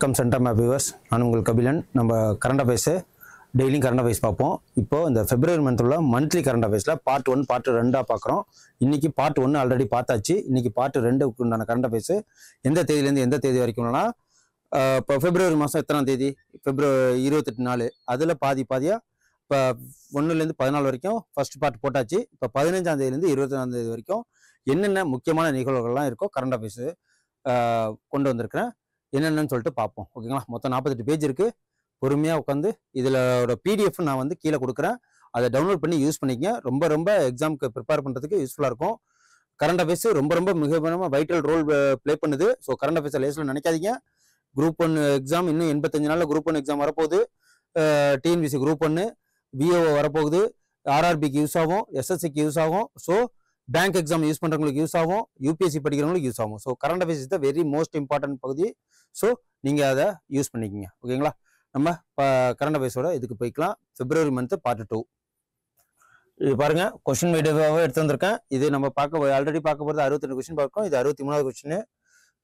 Welcome centre map viewers. நான் உங்கள் கபிலன். நம்ம கரண்ட் அஃபேர்ஸு டெய்லியும் கரண்ட் அஃபேர்ஸ் பார்ப்போம். இப்போது இந்த ஃபெப்ரவரி மந்த்தில் மந்த்லி கரண்ட் அஃபேர்ஸில் பார்ட் 1 பார்ட் 2 பார்க்குறோம். இன்றைக்கி பார்ட் 1 ஆல்ரெடி பார்த்தாச்சு. இன்றைக்கி பார்ட் 2க்கு உண்டான கரண்ட் அஃபேர்ஸு எந்த தேதியிலேருந்து எந்த தேதி வரைக்கும்னா இப்போ ஃபெப்ரவரி மாதம் எத்தனாம் தேதி? ஃபெப்ரவரி 28 நாள். அதில் பாதியாக இப்போ 1லேருந்து 14 வரைக்கும் ஃபர்ஸ்ட் பார்ட் போட்டாச்சு. இப்போ 15ஆம் தேதியிலேருந்து 24ஆம் தேதி வரைக்கும் என்னென்ன முக்கியமான நிகழ்வுகள்லாம் இருக்கோ கரண்ட் அஃபேர்ஸு கொண்டு வந்திருக்கிறேன். என்னென்னு சொல்லிட்டு பார்ப்போம். ஓகேங்களா? மொத்தம் 48 பேஜ் இருக்குது. பொறுமையாக உட்காந்து இதில் பிடிஎஃப் நான் வந்து கீழே கொடுக்குறேன். அதை டவுன்லோட் பண்ணி யூஸ் பண்ணிக்கங்க. ரொம்ப எக்ஸாமுக்கு ப்ரிப்பேர் பண்ணுறதுக்கு யூஸ்ஃபுல்லாக இருக்கும். கரண்ட் அஃபேர்ஸ் ரொம்ப மிக வைட்டல் ரோல் ப்ளே பண்ணுது. ஸோ கரண்ட் அஃபேர்ஸை லேஸில் நினைக்காதீங்க. குரூப் 1 எக்ஸாம் இன்னும் 85 நாளில் குரூப் 1 எக்ஸாம் வரப்போகுது. டிஎன்பிசி குரூப் 1 விஓ வரப்போகுது. ஆர்ஆர்பிக்கு யூஸ் ஆகும், எஸ்எஸ்சிக்கு யூஸ் ஆகும். ஸோ பேங்க் எக்ஸாம் யூஸ் பண்ணுறவங்களுக்கு யூஸ் ஆகும், யூபிஎஸ்சி படிக்கிறவங்களுக்கு யூஸ் ஆகும். So current affairs is the very most important பகுதி. ஸோ நீங்கள் அதை யூஸ் பண்ணிக்கிங்க. ஓகேங்களா? நம்ம கரண்ட் அஃபேர்ஸோட இதுக்கு போய்க்கலாம். பிப்ரவரி மந்த் பார்ட் 2 இது பாருங்க. கொஸ்டின் வீடியோவாகவே எடுத்து வந்திருக்கேன். இது நம்ம ஆல்ரெடி பார்க்க போகிறது 62 கொஸ்டின் பார்க்கணும். இது 63வது கொஸ்டின்.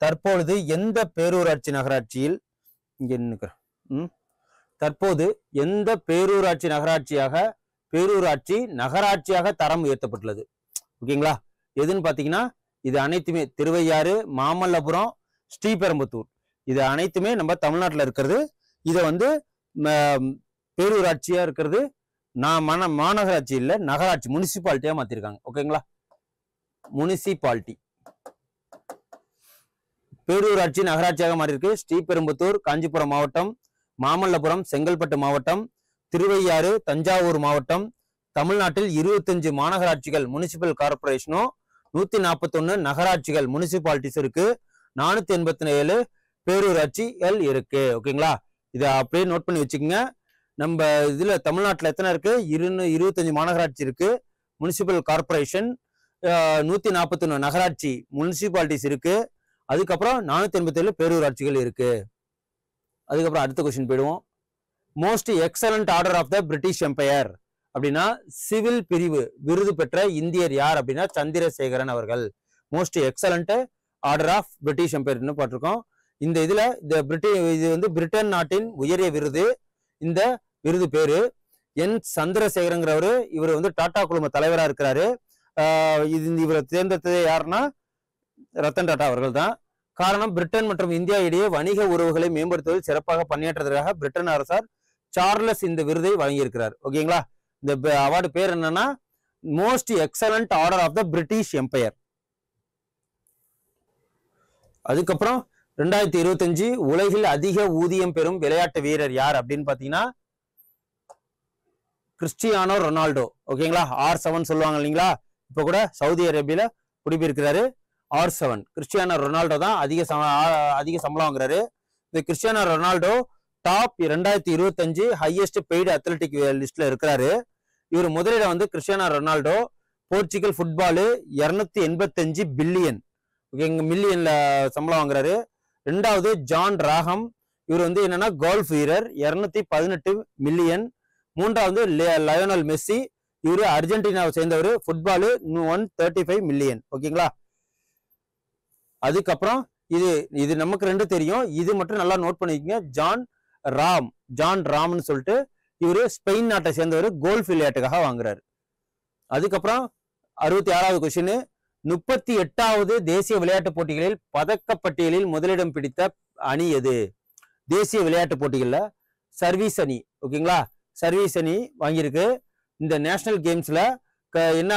தற்பொழுது எந்த பேரூராட்சி நகராட்சியில் இங்கே நிற்கிறேன் தற்போது எந்த பேரூராட்சி நகராட்சியாக தரம் உயர்த்தப்பட்டுள்ளது? ஓகேங்களா? எதுன்னு பார்த்தீங்கன்னா இது அனைத்துமே திருவையாறு, மாமல்லபுரம், ஸ்ரீபெரும்புத்தூர், இது அனைத்துமே நம்ம தமிழ்நாட்டில் இருக்கிறது. இதை வந்து பேரூராட்சியா இருக்கிறது. மாநகராட்சி இல்லை, நகராட்சி முனிசிபாலிட்டியா மாத்திருக்காங்க. ஓகேங்களா? முனிசிபாலிட்டி பேரூராட்சி நகராட்சியாக மாறி இருக்கு. ஸ்ரீபெரும்புத்தூர் காஞ்சிபுரம் மாவட்டம், மாமல்லபுரம் செங்கல்பட்டு மாவட்டம், திருவையாறு தஞ்சாவூர் மாவட்டம். தமிழ்நாட்டில் 25 மாநகராட்சிகள் முனிசிபல் கார்பரேஷனும் 141 நகராட்சிகள் முனிசிபாலிட்டிஸ் இருக்கு. 487 பேரூராட்சிகள் இருக்கு. ஓகேங்களா? இதை அப்படியே நோட் பண்ணி வச்சுக்கோங்க. நம்ம இதுல தமிழ்நாட்டில் எத்தனை இருக்கு? 25 மாநகராட்சி இருக்கு, முனிசிபல் கார்பரேஷன் 141 நகராட்சி முனிசிபாலிட்டிஸ் இருக்கு. அதுக்கப்புறம் 487 பேரூராட்சிகள் இருக்கு. அதுக்கப்புறம் அடுத்த கொஸ்டின் போயிடுவோம். Most excellent order of the British empire அப்படின்னா சிவில் பிரிவு விருது பெற்ற இந்தியர் யார் அப்படின்னா சந்திரசேகரன் அவர்கள். Most excellent order of British எம்பையர்னு போட்டிருக்கோம். இந்த இதுல இது வந்து பிரிட்டன் நாட்டின் உயரிய விருது. இந்த விருது பேரு சந்திரசேகரங்கிறவரு. இவர் வந்து டாடா குழும தலைவராக இருக்கிறாரு. இவரை தேர்ந்தெடுத்ததே யாருன்னா ரத்தன் டாடா அவர்கள் தான். காரணம், பிரிட்டன் மற்றும் இந்தியா இடையே வணிக உறவுகளை மேம்படுத்துவதில் சிறப்பாக பணியாற்றுவதற்காக பிரிட்டன் அரசார் சார்லஸ் இந்த விருதை வழங்கியிருக்கிறார். ஓகேங்களா? இந்த அவார்டு பேர் என்னன்னா most excellent order of the British empire. அதுக்கப்புறம் 2025 உலகில் அதிக ஊதியம் பெறும் விளையாட்டு வீரர் யார் அப்படின்னு பாத்தீங்கன்னா கிறிஸ்டியானோ ரொனால்டோ. ஓகேங்களா? R7 சொல்லுவாங்க இல்லைங்களா? இப்ப கூட சவுதி அரேபியால குடிபெயர்க்கிறாரு. R7 கிறிஸ்டியானோ ரொனால்டோ தான் அதிக சம்பளம் வாங்குறாரு. இந்த Cristiano Ronaldo top 2025 highest paid athletic லிஸ்ட்ல இருக்கிறாரு. இவர் முதலிடம் வந்து Cristiano Ronaldo Portugal football 285 billion மில்லியன்ல சம்பளம் வாங்குறாரு. ரெண்டாவது ஜான் ராகம். இவர் வந்து என்னன்னா கோல்ஃப் வீரர் 218 மில்லியன். மூன்றாவது லயோனல் மெஸ்ஸி. இவரு அர்ஜென்டினாவை சேர்ந்தவர். Football 135 million. ஓகேங்களா? அதுக்கப்புறம் இது நமக்கு 2 தெரியும். இது மட்டும் நல்லா நோட் பண்ணிக்கோங்க. ஜான் ராம்னு சொல்லிட்டு இவரு ஸ்பெயின் நாட்டை சேர்ந்தவர். கோல்ஃப் விளையாட்டுக்காக வாங்குறாரு. அதுக்கப்புறம் 66வது கொஸ்டின். 38வது தேசிய விளையாட்டு போட்டிகளில் பதக்கப்பட்டியலில் முதலிடம் பிடித்த அணி எது? தேசிய விளையாட்டு போட்டிகள்ல சர்வீஸ் அணி. ஓகேங்களா? சர்வீஸ் அணி வாங்கியிருக்கு. இந்த நேஷனல் கேம்ஸ்ல என்ன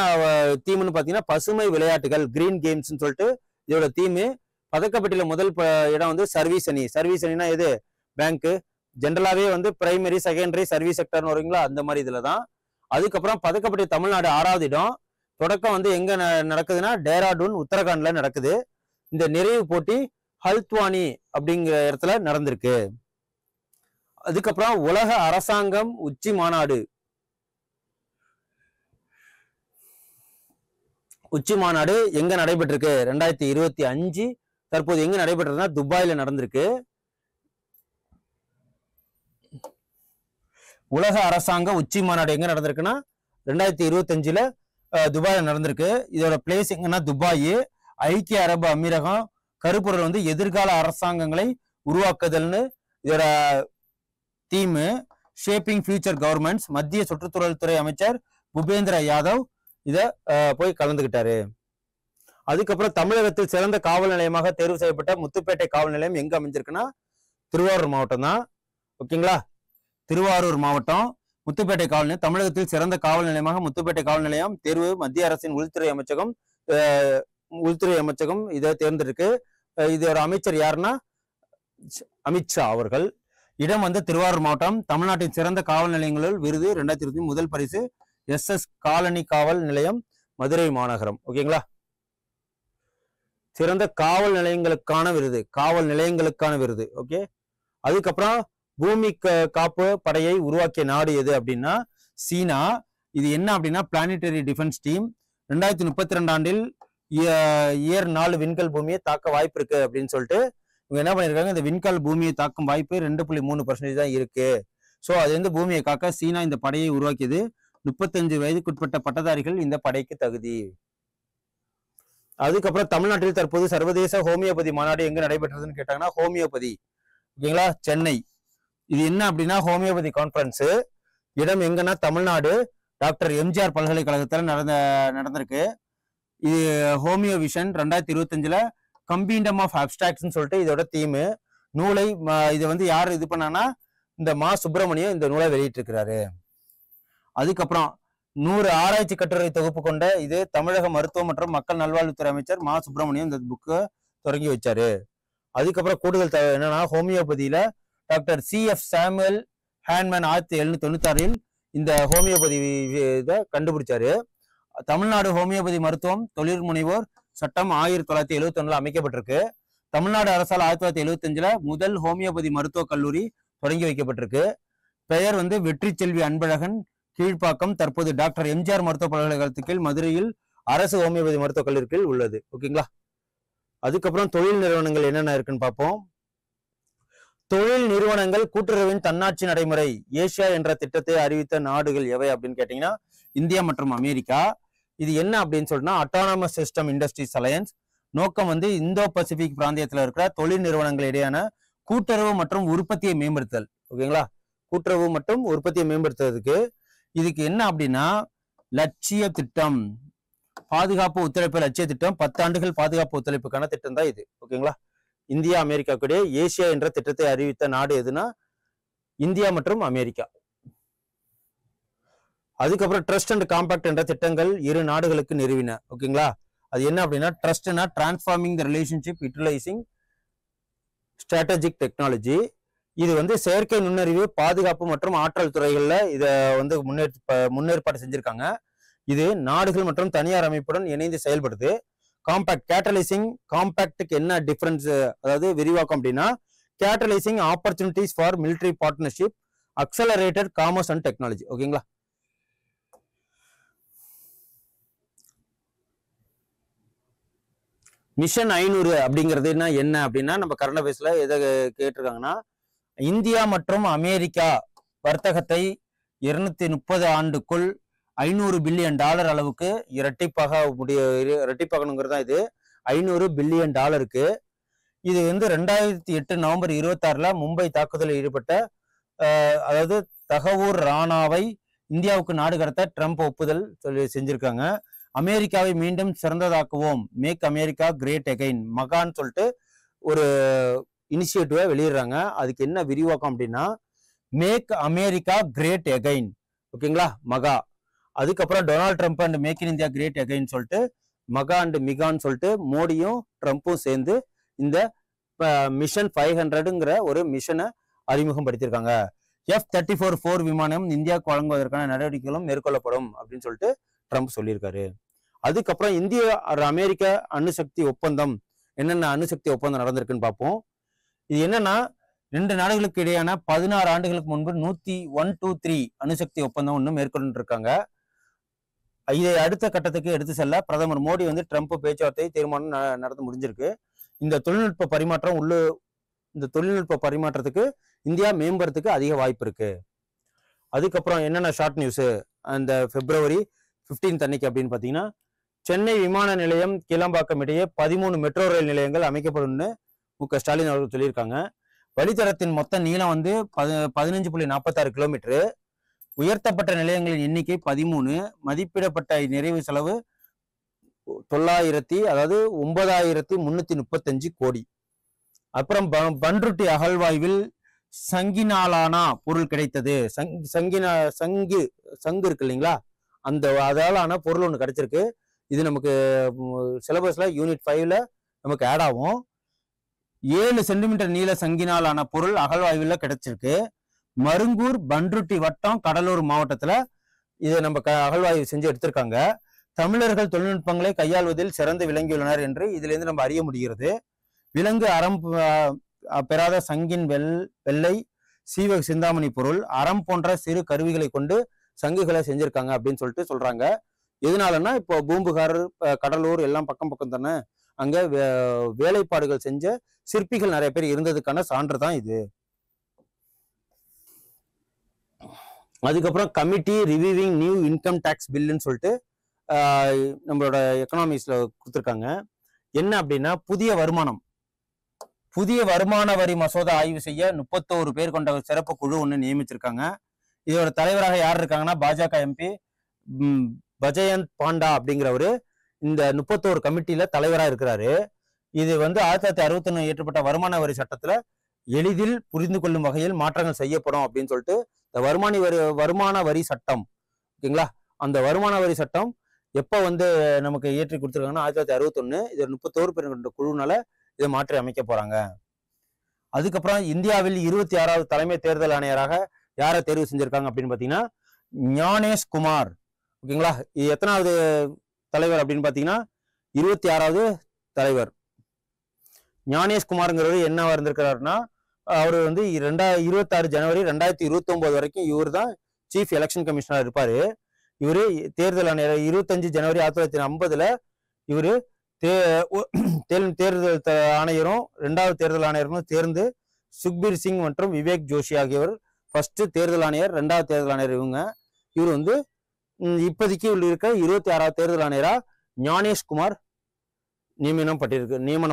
தீம்னு பாத்தீங்கன்னா பசுமை விளையாட்டுகள், கிரீன் கேம்ஸ்ன்னு சொல்லிட்டு இதோட தீமு. பதக்கப்பட்டியல முதல் இடம் வந்து சர்வீஸ் அணி. சர்வீஸ் அணினா எது? பேங்க். ஜென்ரலாவே வந்து பிரைமரி, செகண்டரி, சர்வீஸ் செக்டர்னு வருவீங்களா? அந்த மாதிரி இதுலதான். அதுக்கப்புறம் பதக்கப்பட்டியல் தமிழ்நாடு 6வது இடம். தொடக்கம் வந்து எங்க நடக்குதுன்னா டேராடூன் உத்தரகாண்ட்ல நடக்குது. இந்த நிறைவு போட்டி ஹல்த்வானி அப்படிங்கிற இடத்துல நடந்திருக்கு. அதுக்கப்புறம் உலக அரசாங்கம் உச்சி மாநாடு. உச்சி மாநாடு எங்க நடைபெற்றிருக்கு? 2025. தற்போது எங்க நடைபெற்றதுன்னா துபாயில நடந்திருக்கு. உலக அரசாங்க உச்சி மாநாடு எங்க நடந்திருக்குன்னா 2025 துபாயில நடந்திருக்கு. இதோட பிளேஸ் எங்கன்னா துபாய். ஐக்கிய அரபு அமீரகம். கருப்பொருள் வந்து எதிர்கால அரசாங்கங்களை உருவாக்குதல்னு இதோட தீம். Shaping future governments. மத்திய சுற்றுச்சூழல் துறை அமைச்சர் பூபேந்திர யாதவ் இத போய் கலந்துகிட்டாரு. அதுக்கப்புறம் தமிழகத்தில் சிறந்த காவல் நிலையமாக தேர்வு செய்யப்பட்ட முத்துப்பேட்டை காவல் நிலையம் எங்க அமைஞ்சிருக்குன்னா திருவாரூர் மாவட்டம் தான். ஓகேங்களா, திருவாரூர் மாவட்டம் முத்துப்பேட்டை காவல் நிலையம். தமிழகத்தில் சிறந்த காவல் நிலையமாக முத்துப்பேட்டை காவல் நிலையம் தேர்வு மத்திய அரசின் உள்துறை அமைச்சகம் இதை தேர்ந்தெடுக்கு. இதோட அமைச்சர் யாருன்னா அமித்ஷா அவர்கள். இடம் வந்து திருவாரூர் மாவட்டம். தமிழ்நாட்டின் சிறந்த காவல் நிலையங்களில் விருது 2020 முதல் பரிசு SS காலனி காவல் நிலையம் மதுரை மாநகரம். ஓகேங்களா, சிறந்த காவல் நிலையங்களுக்கான விருது. ஓகே, அதுக்கப்புறம் பூமி காப்பு படையை உருவாக்கிய நாடு எது அப்படின்னா சீனா. இது என்ன அப்படின்னா பிளானிட்டரி டிஃபென்ஸ் டீம். 2032 ஆண்டில் இயர் 4 விண்கல் பூமியை தாக்க வாய்ப்பு இருக்கு அப்படின்னு சொல்லிட்டு இவங்க என்ன பண்ணிருக்காங்க, இந்த விண்கல் பூமியை தாக்கும் வாய்ப்பு 2.3% தான் இருக்கு. ஸோ அது வந்து பூமியை காக்க சீனா இந்த படையை உருவாக்கியது. 35 வயதுக்குட்பட்ட பட்டதாரிகள் இந்த படைக்கு தகுதி. அதுக்கப்புறம் தமிழ்நாட்டில் தற்போது சர்வதேச ஹோமியோபதி மாநாடு எங்க நடைபெற்றதுன்னு கேட்டாங்கன்னா ஹோமியோபதி. ஓகேங்களா, சென்னை. இது என்ன அப்படின்னா ஹோமியோபதி கான்ஃபரன்ஸ். இடம் எங்கன்னா தமிழ்நாடு டாக்டர் எம்ஜிஆர் பல்கலைக்கழகத்தில் நடந்திருக்கு. இது ஹோமியோ விஷன் 2025ல கம்பீண்டம் ஆஃப் அப்டிராக்ட்ஸ்னு சொல்லிட்டு இதோட தீம். நூலை இதை வந்து யார் இது பண்ணாங்கன்னா இந்த மா சுப்பிரமணியம் இந்த நூலை வெளியிட்டு இருக்கிறாரு. அதுக்கப்புறம் 100 ஆராய்ச்சி கட்டுரை தொகுப்பு கொண்ட இது தமிழக மருத்துவம் மற்றும் மக்கள் நல்வாழ்வுத்துறை அமைச்சர் மா சுப்பிரமணியம் இந்த புக்கை தொடங்கி வச்சாரு. அதுக்கப்புறம் கூடுதல் தகவல் என்னன்னா ஹோமியோபதியில டாக்டர் CF சாமுவேல் ஹேண்ட்மேன் 1796 இந்த ஹோமியோபதி இதை கண்டுபிடிச்சாரு. தமிழ்நாடு ஹோமியோபதி மருத்துவம் தொழில் முனைவோர் சட்டம் 1971 அமைக்கப்பட்டிருக்கு. தமிழ்நாடு அரசால் 1975 முதல் ஹோமியோபதி மருத்துவக் கல்லூரி தொடங்கி வைக்கப்பட்டிருக்கு. பெயர் வந்து வெற்றி செல்வி அன்பழகன் கீழ்ப்பாக்கம். தற்போது டாக்டர் எம்ஜிஆர் மருத்துவ பல்கலைக்கழகத்துக்கு கீழ் மதுரையில் அரசு ஹோமியோபதி மருத்துவக் கல்லூரி கீழ் உள்ளது. ஓகேங்களா, அதுக்கப்புறம் தொழில் நிறுவனங்கள் என்னென்ன இருக்குன்னு பார்ப்போம். தொழில் நிறுவனங்கள் கூட்டுறவின் தன்னாட்சி நடைமுறை ஏசியா என்ற திட்டத்தை அறிவித்த நாடுகள் எவை அப்படின்னு கேட்டீங்கன்னா இந்தியா மற்றும் அமெரிக்கா. இது என்ன அப்படின்னு சொல்லினா அட்டானமஸ் சிஸ்டம் இண்டஸ்ட்ரீஸ் அலையன்ஸ். நோக்கம் வந்து இந்தோ பசிபிக் பிராந்தியத்தில் இருக்கிற தொழில் நிறுவனங்கள் இடையான கூட்டுறவு மற்றும் உற்பத்தியை மேம்படுத்தல். ஓகேங்களா, கூட்டுறவு மற்றும் உற்பத்தியை மேம்படுத்துறதுக்கு இதுக்கு என்ன அப்படின்னா லட்சிய திட்டம், பாதுகாப்பு ஒத்துழைப்பு லட்சிய திட்டம், 10 ஆண்டுகள் பாதுகாப்பு ஒத்துழைப்புக்கான திட்டம் தான் இது. ஓகேங்களா, இந்தியா அமெரிக்காவுடைய ஏசியா என்ற திட்டத்தை அறிவித்த நாடு எதுனா இந்தியா மற்றும் அமெரிக்கா. அதுக்கப்புறம் ட்ரஸ்ட் அண்ட் காம்பாக்ட் என்ற திட்டங்கள் இரு நாடுகளுக்கு நிறுவின. ஓகேங்களா, அது என்ன அப்படின்னா ட்ரஸ்ட்னா transforming the relationship utilising strategic technology. இது வந்து செயற்கை நுண்ணறிவு, பாதுகாப்பு மற்றும் ஆற்றல் துறைகள்ல இதை வந்து முன்னேற்பாடு செஞ்சிருக்காங்க. இது நாடுகள் மற்றும் தனியார் அமைப்புடன் இணைந்து செயல்படுது. காம்பாக்ட் கேட்டலைசிங். காம்பாக்டுக்கு என்ன டிஃபரன்ஸ், அதாவது விரிவாக்கம் அப்படின்னா கேட்டலைசிங் opportunities for military partnership, accelerated commerce and technology. ஓகேங்களா, மிஷன் 500 அப்படிங்கிறது என்ன அப்படின்னா நம்ம கரண்ட் அஃபேர்ஸ்ல எதை கேட்டிருக்காங்கன்னா இந்தியா மற்றும் அமெரிக்கா வர்த்தகத்தை 230 ஆண்டுக்குள் $500 பில்லியன் அளவுக்கு இரட்டிப்பாகணுங்கிறது தான் இது. $500 பில்லியன். இது வந்து 2008 நவம்பர் 26 மும்பை தாக்குதலில் ஈடுபட்ட அதாவது தகவூர் ராணாவை இந்தியாவுக்கு நாடு கடத்த ட்ரம்ப் ஒப்புதல் செஞ்சிருக்காங்க. அமெரிக்காவை மீண்டும் சிறந்ததாக்குவோம், மேக் அமெரிக்கா கிரேட் அகைன், மகான்னு சொல்லிட்டு ஒரு இனிஷியேட்டிவை வெளியிடுறாங்க. அதுக்கு என்ன விரிவாக்கம் அப்படின்னா மேக் அமெரிக்கா கிரேட் அகைன். ஓகேங்களா, மகா. அதுக்கப்புறம் Donald Trump and make in India great again சொல்லிட்டு மகா அண்ட் மிகான்னு சொல்லிட்டு மோடியும் ட்ரம்ப்பும் சேர்ந்து இந்த மிஷன் 500ங்கிற ஒரு மிஷனை அறிமுகம் படுத்தியிருக்காங்க. F-34 போர் விமானம் இந்தியாவுக்கு வழங்குவதற்கான நடவடிக்கைகளும் மேற்கொள்ளப்படும் அப்படின்னு சொல்லிட்டு ட்ரம்ப் சொல்லியிருக்காரு. அதுக்கப்புறம் இந்திய அமெரிக்க அணுசக்தி ஒப்பந்தம், என்னென்ன அணுசக்தி ஒப்பந்தம் நடந்திருக்குன்னு பார்ப்போம். இது என்னன்னா 2 நாடுகளுக்கு இடையான 16 ஆண்டுகளுக்கு முன்பு 123 அணுசக்தி ஒப்பந்தம் ஒன்று மேற்கொண்டு இருக்காங்க. இதை அடுத்த கட்டத்துக்கு எடுத்து செல்ல பிரதமர் மோடி வந்து ட்ரம்ப் பேச்சுவார்த்தை தீர்மானம் நடந்து முடிஞ்சிருக்கு. இந்த தொழில்நுட்ப பரிமாற்றத்துக்கு இந்தியா மேம்படுறதுக்கு அதிக வாய்ப்பு இருக்கு. அதுக்கப்புறம் என்னென்ன ஷார்ட் நியூஸ் அந்த February 15 அன்னைக்கு அப்படின்னு பார்த்தீங்கன்னா சென்னை விமான நிலையம் கிளம்பாக்கம் இடையே 13 மெட்ரோ ரயில் நிலையங்கள் அமைக்கப்படும்னு மு.க. ஸ்டாலின் அவர்கள் சொல்லியிருக்காங்க. வழித்தடத்தின் மொத்த நீளம் வந்து 15.46 கிலோமீட்டரு. உயர்த்தப்பட்ட நிலையங்களின் எண்ணிக்கை 13. மதிப்பிடப்பட்ட நிறைவு செலவு 9,335 கோடி. அப்புறம் பன்ருட்டி அகழ்வாய்வில் சங்கினாலானா பொருள் கிடைத்தது. சங்கு இருக்கு இல்லைங்களா, அதாலான பொருள் ஒன்று கிடைச்சிருக்கு. இது நமக்கு சிலபஸ்ல யூனிட் 5ல நமக்கு ஆட் ஆகும். 7 சென்டிமீட்டர் நீள சங்கினாலான பொருள் அகழ்வாய்வில் கிடைச்சிருக்கு. மருங்கூர், பன்ருட்டி வட்டம், கடலூர் மாவட்டத்துல இதை நம்ம அகழ்வாய்வு செஞ்சு எடுத்திருக்காங்க. தமிழர்கள் தொழில்நுட்பங்களை கையாள்வதில் சிறந்து விளங்கியுள்ளனர் என்று இதுல இருந்து நம்ம அறிய முடிகிறது. விலங்கு அறம் பெறாத சங்கின் வெள்ளை சீவக சிந்தாமணி பொருள் அறம் போன்ற சிறு கருவிகளை கொண்டு சங்குகளை செஞ்சிருக்காங்க அப்படின்னு சொல்லிட்டு சொல்றாங்க. எதனாலன்னா இப்போ பூம்புகார், கடலூர் எல்லாம் பக்கம் பக்கம் தானே, அங்க வேலைப்பாடுகள் செஞ்ச சிற்பிகள் நிறைய பேர் இருந்ததுக்கான சான்று தான் இது. அதுக்கப்புறம் committee reviewing new income tax பில்லுன்னு சொல்லிட்டு நம்மளோட எக்கனாமிக்ஸ்ல கொடுத்துருக்காங்க. என்ன அப்படின்னா, புதிய வருமான வரி மசோதா ஆய்வு செய்ய 31 பேர் கொண்ட சிறப்பு குழு ஒன்று நியமிச்சிருக்காங்க. இதோட தலைவராக யார் இருக்காங்கன்னா, பாஜக எம்பி பஜயந்த் பாண்டா அப்படிங்கிறவரு இந்த 31 கமிட்டியில தலைவராக இருக்கிறாரு. இது வந்து 1961 இயற்றப்பட்ட வருமான வரி சட்டத்துல எளிதில் புரிந்து கொள்ளும் வகையில் மாற்றங்கள் செய்யப்படும் அப்படின்னு சொல்லிட்டு இந்த வருமான வரி சட்டம், ஓகேங்களா, அந்த வருமான வரி சட்டம் எப்போ வந்து நமக்கு இயற்றி கொடுத்துருக்காங்கன்னா 1961. இது 31 பேர் கொண்ட குழுனால இதை மாற்றி அமைக்க போறாங்க. அதுக்கப்புறம் இந்தியாவில் 26வது தலைமை தேர்தல் ஆணையராக யாரை தேர்வு செஞ்சிருக்காங்க அப்படின்னு பாத்தீங்கன்னா, ஞானேஷ் குமார். ஓகேங்களா, இது எத்தனாவது தலைவர் அப்படின்னு பாத்தீங்கன்னா 26வது தலைவர். ஞானேஷ் குமார்ங்கிறவர் என்னவா இருந்திருக்கிறாருன்னா, அவர் வந்து 26 ஜனவரி 2029 வரைக்கும் இவர் தான் சீஃப் எலெக்ஷன் கமிஷனர் இருப்பாரு. இவரு தேர்தல் ஆணையர் 25 ஜனவரி 1950 இவரு தேர்தல் ஆணையரும் 2வது தேர்தல் ஆணையரும் தேர்ந்து சுக்பீர் சிங் மற்றும் விவேக் ஜோஷி ஆகியோர் ஃபர்ஸ்ட் தேர்தல் ஆணையர், 2வது தேர்தல் ஆணையர் இவர் வந்து இப்போதைக்கு இருக்க 26வது தேர்தல் ஆணையரா ஞானேஷ் குமார் நியமனம்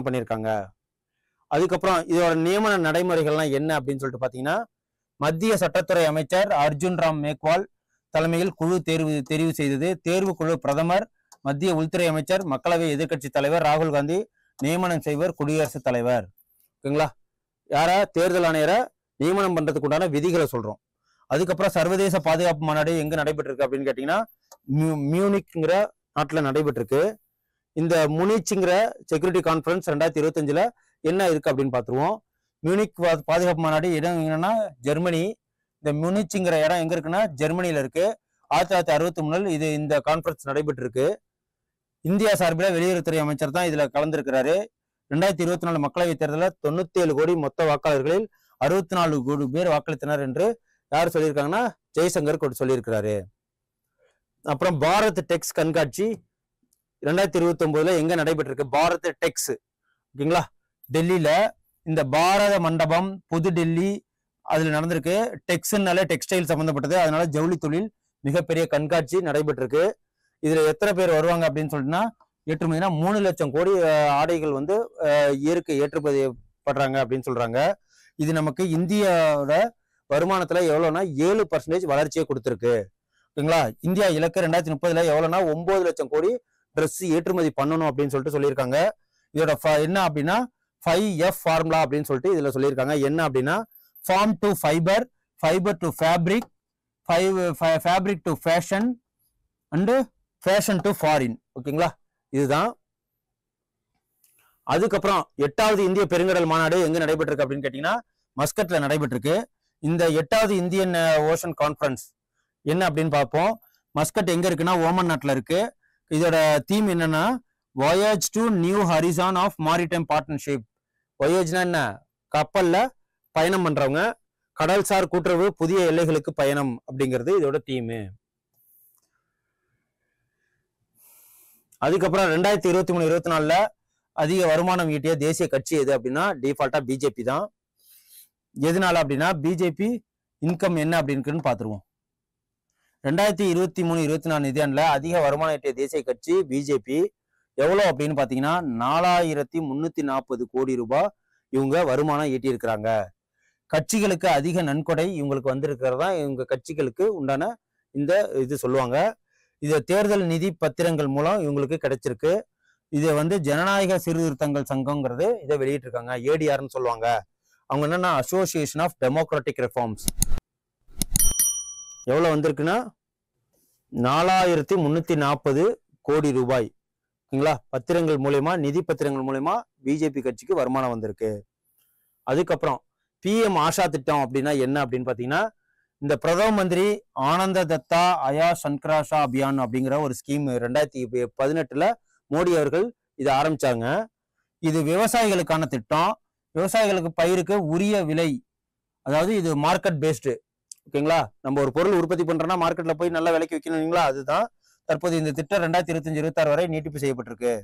பண்ணியிருக்காங்க. அதுக்கப்புறம் இதோட நியமன நடைமுறைகள்லாம் என்ன அப்படின்னு சொல்லிட்டு பாத்தீங்கன்னா, மத்திய சட்டத்துறை அமைச்சர் அர்ஜுன் ராம் மேக்வால் தலைமையில் குழு தெரிவு செய்தது. தேர்வு குழு பிரதமர், மத்திய உள்துறை அமைச்சர், மக்களவை எதிர்க்கட்சி தலைவர் ராகுல் காந்தி நியமனம் செய்வர் குடியரசுத் தலைவர். ஓகேங்களா, யாரா தேர்தல் ஆணையரை நியமனம் பண்றதுக்கு உண்டான விதிகளை சொல்றோம். அதுக்கப்புறம் சர்வதேச பாதுகாப்பு மாநாடு எங்க நடைபெற்றிருக்கு அப்படின்னு கேட்டீங்கன்னா, மியூனிக்ங்கிற நாட்டுல நடைபெற்றிருக்கு. இந்த முனிச்சுங்கிற செக்யூரிட்டி கான்ஃபரன்ஸ் 2025ல என்ன இருக்கு அப்படின்னு பார்த்துருவோம். மியூனிக் பாதுகாப்பு மாநாடு இடம் என்னன்னா ஜெர்மனி. இந்த முனிச்சுங்கிற இடம் எங்க இருக்குன்னா ஜெர்மனியில இருக்கு. 1963 இந்த கான்ஃபரன்ஸ் நடைபெற்றிருக்கு. இந்தியா சார்பில் வெளியுறவுத்துறை அமைச்சர் தான் இதுல கலந்துருக்கிறாரு. 2024 மக்களவைத் தேர்தலில் 97 கோடி மொத்த வாக்காளர்களில் 64 கோடி பேர் வாக்களித்தனர் என்று யார் சொல்லியிருக்காங்கன்னா ஜெய்சங்கர் சொல்லியிருக்கிறாரு. அப்புறம் பாரத் டெக்ஸ் கண்காட்சி 2029 எங்க நடைபெற்றிருக்கு? பாரத் டெக்ஸ், ஓகேங்களா, டெல்லியில இந்த பாரத மண்டபம் புது டெல்லி அதுல நடந்திருக்கு. டெக்ஸ்னால டெக்ஸ்டைல் சம்பந்தப்பட்டது, அதனால ஜவுளி தொழில் மிகப்பெரிய கண்காட்சி நடைபெற்றிருக்கு. இதுல எத்தனை பேர் வருவாங்க அப்படின்னு சொல்லிட்டுனா, ஏற்றுமதினா 3 லட்சம் கோடி ஆடைகள் வந்து ஏற்றுமதி பண்றாங்க அப்படின்னு சொல்றாங்க. இது நமக்கு இந்தியாவோட வருமானத்துல எவ்வளவுனா 7% வளர்ச்சியை கொடுத்துருக்கு. ஓகேங்களா, இந்தியா இலக்கு 2030 எவ்வளவுனா 9 லட்சம் கோடி ட்ரெஸ் ஏற்றுமதி பண்ணணும் அப்படின்னு சொல்லிட்டு சொல்லியிருக்காங்க. இதோட என்ன அப்படின்னா 5F ஃபார்முலா அப்படின்னு சொல்லிட்டு இதுல சொல்லியிருக்காங்க. என்ன அப்படின்னா, farm to fibre, fibre to fabric, fabric to fashion and fashion to foreign. ஓகேங்களா, இதுதான். அதுக்கப்புறம் 8வது இந்திய பெருங்கடல் மாநாடு எங்க நடைபெற்றிருக்கு அப்படின்னு கேட்டீங்கன்னா மஸ்கட்ல நடைபெற்றிருக்கு. இந்த 8வது இந்தியன் ஓஷன் கான்ஃபரன்ஸ் என்ன அப்படின்னு பார்ப்போம். மஸ்கட் எங்க இருக்குன்னா ஓமன் நாட்டுல இருக்கு. இதோட தீம் என்னன்னா, voyage to new horizon of maritime partnership. வாயேஜ்னா என்ன? கப்பல்ல பயணம் பண்றவங்க, கடல்சார் கூட்டுறவு, புதிய எல்லைகளுக்கு பயணம் அப்படிங்கிறது இதோட தீமு. அதுக்கப்புறம் 2023-24 அதிக வருமானம் ஈட்டிய தேசிய கட்சி எது அப்படின்னா டிஃபால்ட்டா பிஜேபி தான். எதனால அப்படின்னா பிஜேபி இன்கம் என்ன அப்படின்னு பார்த்துருவோம். 2023-24 நிதியாண்டுல அதிக வருமானம் ஈட்டிய தேசிய கட்சி பிஜேபி. எவ்வளோ அப்படின்னு பார்த்தீங்கன்னா 4340 கோடி ரூபாய் இவங்க வருமானம் ஈட்டி இருக்கிறாங்க. கட்சிகளுக்கு அதிக நன்கொடை இவங்களுக்கு வந்திருக்கிறதா இவங்க கட்சிகளுக்கு உண்டான இந்த இது சொல்லுவாங்க. இது தேர்தல் நிதி பத்திரங்கள் மூலம் இவங்களுக்கு கிடைச்சிருக்கு. இதை வந்து ஜனநாயக சீர்திருத்தங்கள் சங்கம்ங்கிறது இதை வெளியிட்டிருக்காங்க. ஏடிஆர்னு சொல்லுவாங்க. அவங்க என்னன்னா அசோசியேஷன் ஆஃப் டெமோக்ராட்டிக் ரிஃபார்ம்ஸ். எவ்வளவு வந்திருக்குன்னா 4340 கோடி ரூபாய். ஓகேங்களா? பத்திரங்கள் மூலயமா, நிதி பத்திரங்கள் மூலயமா பிஜேபி கட்சிக்கு வருமானம் வந்திருக்கு. அதுக்கப்புறம் பிஎம் ஆஷா திட்டம் அப்படின்னா என்ன அப்படின்னு பாத்தீங்கன்னா, இந்த பிரதம மந்திரி ஆனந்த தத்தா அயா சன்கராஷா அபியான் அப்படிங்கிற ஒரு ஸ்கீம் 2018 மோடி அவர்கள் இதை ஆரம்பிச்சாங்க. இது விவசாயிகளுக்கான திட்டம். விவசாயிகளுக்கு பயிருக்கு உரிய விலை, அதாவது இது மார்க்கெட் பேஸ்டு. ஓகேங்களா? நம்ம ஒரு பொருள் உற்பத்தி பண்றோம்னா மார்க்கெட்ல போய் நல்ல விலைக்கு விற்கணுங்களா? அதுதான் தற்போது இந்த திட்டம் 2025-26 வரை நீட்டிப்பு செய்யப்பட்டிருக்கு.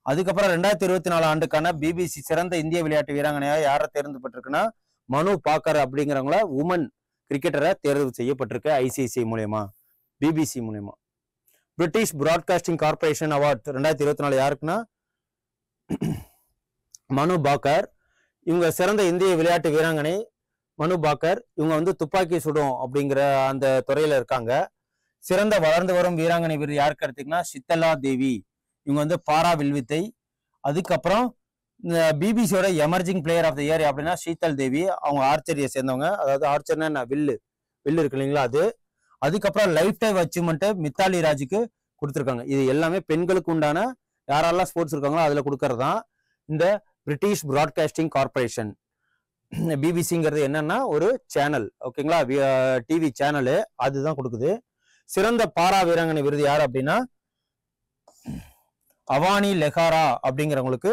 அதுக்கப்புறம் 2024 ஆண்டுக்கான பிபிசி சிறந்த இந்திய விளையாட்டு வீராங்கனையாக யாரை தேர்ந்தெடுக்கப்பட்டிருக்குன்னா மனு பாக்கர் அப்படிங்கிறவங்கள உமன் கிரிக்கெட்டரை தேர்வு செய்யப்பட்டிருக்கு ஐசிஐசிஐ மூலயமா, பிபிசி மூலயமா. பிரிட்டிஷ் பிராட்காஸ்டிங் கார்பரேஷன் அவார்ட் 2024 யாருக்குன்னா மனு பாக்கர். இவங்க சிறந்த இந்திய விளையாட்டு வீராங்கனை மனு பாக்கர். இவங்க வந்து துப்பாக்கி சுடும் அப்படிங்கிற அந்த துறையில இருக்காங்க. சிறந்த வளர்ந்து வரும் வீராங்கனை விருது யாருக்கு எடுத்தீங்கன்னா சித்தலா தேவி. இவங்க வந்து பாரா வில்வித்தை. அதுக்கப்புறம் பிபிசியோட emerging player of the year அப்படின்னா சீத்தல் தேவி. அவங்க ஆர்ச்சரியை சேர்ந்தவங்க. அதாவது ஆர்ச்சர்னா என்ன, வில்லு இருக்கு இல்லைங்களா அது. அதுக்கப்புறம் லைஃப் டைம் அச்சீவ்மெண்ட் மித்தாலி ராஜுக்கு கொடுத்துருக்காங்க. இது எல்லாமே பெண்களுக்கு உண்டான யாரெல்லாம் ஸ்போர்ட்ஸ் இருக்காங்களோ அதுல கொடுக்கறது தான் இந்த பிரிட்டிஷ் பிராட்காஸ்டிங் கார்பரேஷன். பிபிசிங்கிறது என்னன்னா ஒரு சேனல். ஓகேங்களா? டிவி சேனலு, அதுதான் கொடுக்குது. சிறந்த பாரா வீராங்கனை விருது யார் அப்படின்னா அவானி லெஹாரா அப்படிங்கிறவங்களுக்கு.